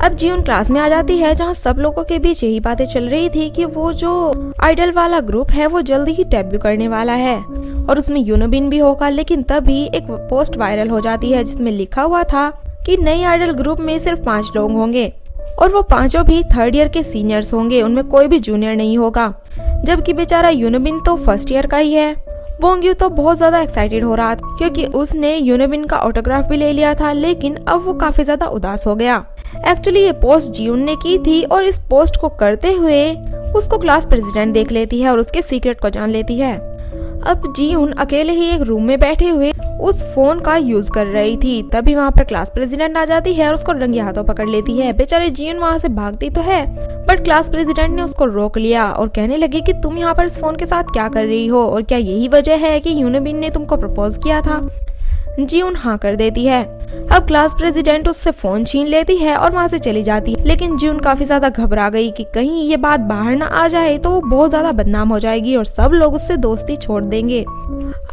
अब जियून क्लास में आ जाती है जहाँ सब लोगों के बीच यही बातें चल रही थी कि वो जो आइडल वाला ग्रुप है वो जल्दी ही डेब्यू करने वाला है और उसमें यूनबिन भी होगा। लेकिन तभी एक पोस्ट वायरल हो जाती है जिसमें लिखा हुआ था कि नई आइडल ग्रुप में सिर्फ 5 लोग होंगे और वो पांचों भी 3rd ईयर के सीनियर्स होंगे, उनमें कोई भी जूनियर नहीं होगा। जबकि बेचारा यूनबिन तो 1st ईयर का ही है। बोंग्यू तो बहुत ज्यादा एक्साइटेड हो रहा था क्योंकि उसने यूनबिन का ऑटोग्राफ भी ले लिया था, लेकिन अब वो काफी ज्यादा उदास हो गया। एक्चुअली ये पोस्ट जियून ने की थी और इस पोस्ट को करते हुए उसको क्लास प्रेसिडेंट देख लेती है और उसके सीक्रेट को जान लेती है। अब जियून अकेले ही एक रूम में बैठे हुए उस फोन का यूज कर रही थी। तभी वहाँ पर क्लास प्रेसिडेंट आ जाती है और उसको रंगे हाथों पकड़ लेती है। बेचारे जियून वहाँ से भागती तो है, बट क्लास प्रेसिडेंट ने उसको रोक लिया और कहने लगी कि तुम यहाँ पर इस फोन के साथ क्या कर रही हो और क्या यही वजह है कि यूनबिन ने तुमको प्रपोज किया था। जियून हाँ कर देती है। अब क्लास प्रेसिडेंट उससे फोन छीन लेती है और वहाँ से चली जाती है, लेकिन जियून काफी ज्यादा घबरा गई कि कहीं ये बात बाहर ना आ जाए तो वो बहुत ज्यादा बदनाम हो जाएगी और सब लोग उससे दोस्ती छोड़ देंगे।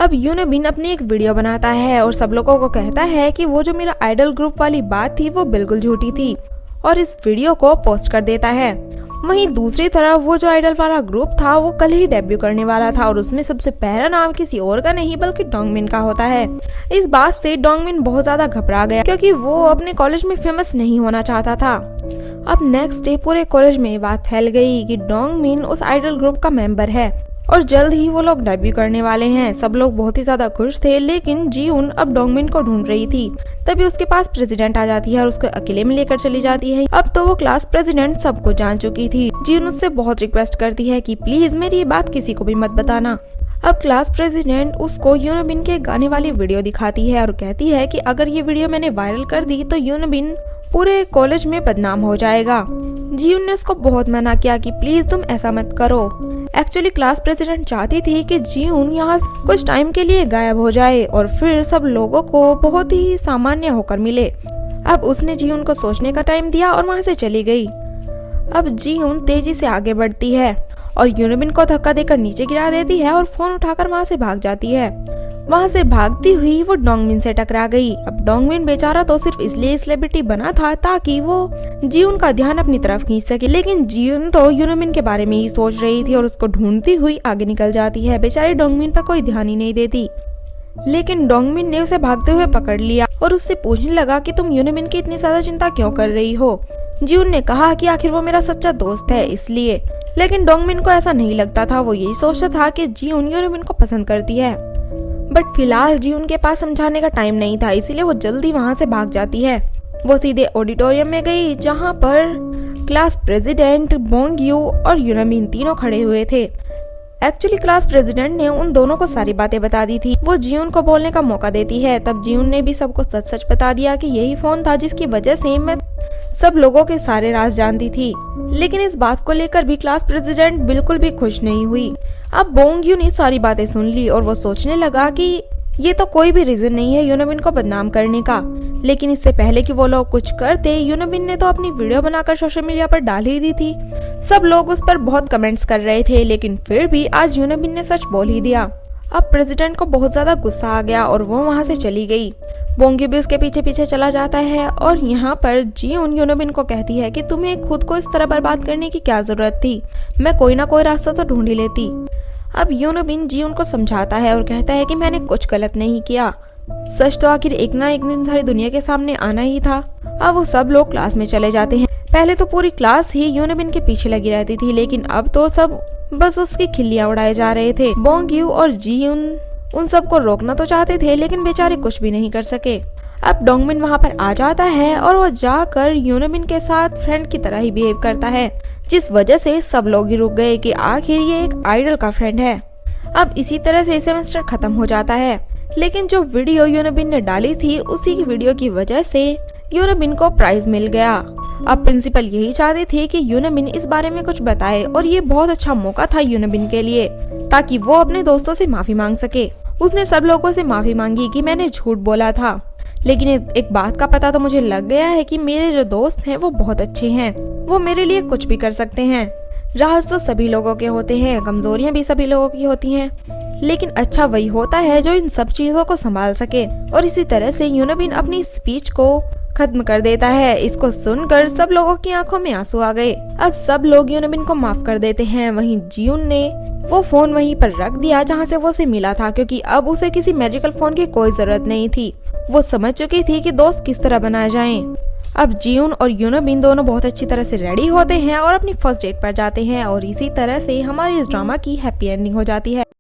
अब यूनबिन अपनी एक वीडियो बनाता है और सब लोगों को कहता है कि वो जो मेरा आइडल ग्रुप वाली बात थी वो बिल्कुल झूठी थी और इस वीडियो को पोस्ट कर देता है। वहीं दूसरी तरफ वो जो आइडल वाला ग्रुप था वो कल ही डेब्यू करने वाला था और उसमें सबसे पहला नाम किसी और का नहीं बल्कि डोंगमिन का होता है। इस बात से डोंगमिन बहुत ज्यादा घबरा गया क्योंकि वो अपने कॉलेज में फेमस नहीं होना चाहता था। अब नेक्स्ट डे पूरे कॉलेज में ये बात फैल गई कि डोंगमिन उस आइडल ग्रुप का मेंबर है और जल्द ही वो लोग डेब्यू करने वाले हैं। सब लोग बहुत ही ज्यादा खुश थे, लेकिन जियून अब डोंगमिन को ढूंढ रही थी। तभी उसके पास प्रेसिडेंट आ जाती है और उसको अकेले में लेकर चली जाती है। अब तो वो क्लास प्रेसिडेंट सबको जान चुकी थी। जियून उससे बहुत रिक्वेस्ट करती है कि प्लीज मेरी ये बात किसी को भी मत बताना। अब क्लास प्रेसिडेंट उसको यूनबिन के गाने वाली वीडियो दिखाती है और कहती है कि अगर ये वीडियो मैंने वायरल कर दी तो यूनबिन पूरे कॉलेज में बदनाम हो जाएगा। जियून ने उसको बहुत मना किया कि प्लीज तुम ऐसा मत करो। एक्चुअली क्लास प्रेसिडेंट चाहती थी कि जियून यहाँ कुछ टाइम के लिए गायब हो जाए और फिर सब लोगों को बहुत ही सामान्य होकर मिले। अब उसने जियून को सोचने का टाइम दिया और वहाँ से चली गई। अब जियून तेजी से आगे बढ़ती है और यूनबिन को धक्का देकर नीचे गिरा देती है और फोन उठाकर वहाँ से भाग जाती है। वहाँ से भागती हुई वो डोंगमिन से टकरा गई। अब डोंगमिन बेचारा तो सिर्फ इसलिए सेलिब्रिटी बना था ताकि वो जियून का ध्यान अपनी तरफ खींच सके, लेकिन जियून तो यूनबिन के बारे में ही सोच रही थी और उसको ढूंढती हुई आगे निकल जाती है। बेचारी डोंगमिन पर कोई ध्यान ही नहीं देती, लेकिन डोंगमिन ने उसे भागते हुए पकड़ लिया और उससे पूछने लगा कि तुम यूनबिन की इतनी ज्यादा चिंता क्यों कर रही हो। जियून ने कहा कि आखिर वो मेरा सच्चा दोस्त है इसलिए, लेकिन डोंगमिन को ऐसा नहीं लगता था। वो यही सोचता था कि जियून यूनबिन को पसंद करती है, बट फिलहाल जियून के पास समझाने का टाइम नहीं था, इसीलिए वो जल्दी वहाँ से भाग जाती है। वो सीधे ऑडिटोरियम में गई जहाँ पर क्लास प्रेसिडेंट, बोंग्यू और यूनबिन तीनों खड़े हुए थे। एक्चुअली क्लास प्रेसिडेंट ने उन दोनों को सारी बातें बता दी थी। वो जियून को बोलने का मौका देती है। तब जियून ने भी सबको सच सच बता दिया कि यही फोन था जिसकी वजह से मैं सब लोगों के सारे राज जानती थी। लेकिन इस बात को लेकर भी क्लास प्रेसिडेंट बिल्कुल भी खुश नहीं हुई। अब बोंग्यू ने सारी बातें सुन ली और वो सोचने लगा कि ये तो कोई भी रीजन नहीं है यूनबिन को बदनाम करने का। लेकिन इससे पहले कि वो लोग कुछ करते, यूनबिन ने तो अपनी वीडियो बनाकर सोशल मीडिया पर डाल ही दी थी। सब लोग उस पर बहुत कमेंट्स कर रहे थे, लेकिन फिर भी आज यूनबिन ने सच बोल ही दिया। अब प्रेसिडेंट को बहुत ज्यादा गुस्सा आ गया और वो वहाँ से चली गई। बोंगी भी उसके पीछे पीछे चला जाता है और यहाँ पर जीउन यूनबिन को कहती है कि तुम्हें खुद को इस तरह बर्बाद करने की क्या जरूरत थी, मैं कोई ना कोई रास्ता तो ढूंढ ही लेती। अब यूनबिन जीउन को समझाता है और कहता है कि मैंने कुछ गलत नहीं किया, सच तो आखिर एक ना एक दिन सारी दुनिया के सामने आना ही था। अब वो सब लोग क्लास में चले जाते हैं। पहले तो पूरी क्लास ही यूनबिन के पीछे लगी रहती थी, लेकिन अब तो सब बस उसकी खिल्लियां उड़ाए जा रहे थे। बोंग्यू और जीउन उन सबको रोकना तो चाहते थे, लेकिन बेचारे कुछ भी नहीं कर सके। अब डोंगमिन वहाँ पर आ जाता है और वो जाकर यूनबिन के साथ फ्रेंड की तरह ही बिहेव करता है, जिस वजह से सब लोग ही रुक गए कि आखिर ये एक आइडल का फ्रेंड है। अब इसी तरह से सेमेस्टर खत्म हो जाता है, लेकिन जो वीडियो यूनबिन ने डाली थी उसी की वीडियो की वजह से यूनबिन को प्राइज मिल गया। अब प्रिंसिपल यही चाहते थे कि यूनबिन इस बारे में कुछ बताए और ये बहुत अच्छा मौका था यूनबिन के लिए, ताकि वो अपने दोस्तों से माफी मांग सके। उसने सब लोगों से माफी मांगी कि मैंने झूठ बोला था, लेकिन एक बात का पता तो मुझे लग गया है कि मेरे जो दोस्त हैं वो बहुत अच्छे हैं, वो मेरे लिए कुछ भी कर सकते हैं। राज तो सभी लोगों के होते हैं, कमजोरियां भी सभी लोगों की होती हैं, लेकिन अच्छा वही होता है जो इन सब चीजों को संभाल सके। और इसी तरह से यूनबिन अपनी स्पीच को खत्म कर देता है। इसको सुनकर सब लोगों की आंखों में आंसू आ गए। अब सब लोग यूनबिन को माफ कर देते हैं। वहीं जीउन ने वो फोन वहीं पर रख दिया जहां से वो उसे मिला था, क्योंकि अब उसे किसी मैजिकल फोन की कोई जरूरत नहीं थी। वो समझ चुकी थी कि दोस्त किस तरह बनाए जाएं। अब जीउन और यूनबिन दोनों बहुत अच्छी तरह से रेडी होते हैं और अपनी फर्स्ट डेट पर जाते हैं और इसी तरह से हमारे इस ड्रामा की हैप्पी एंडिंग हो जाती है।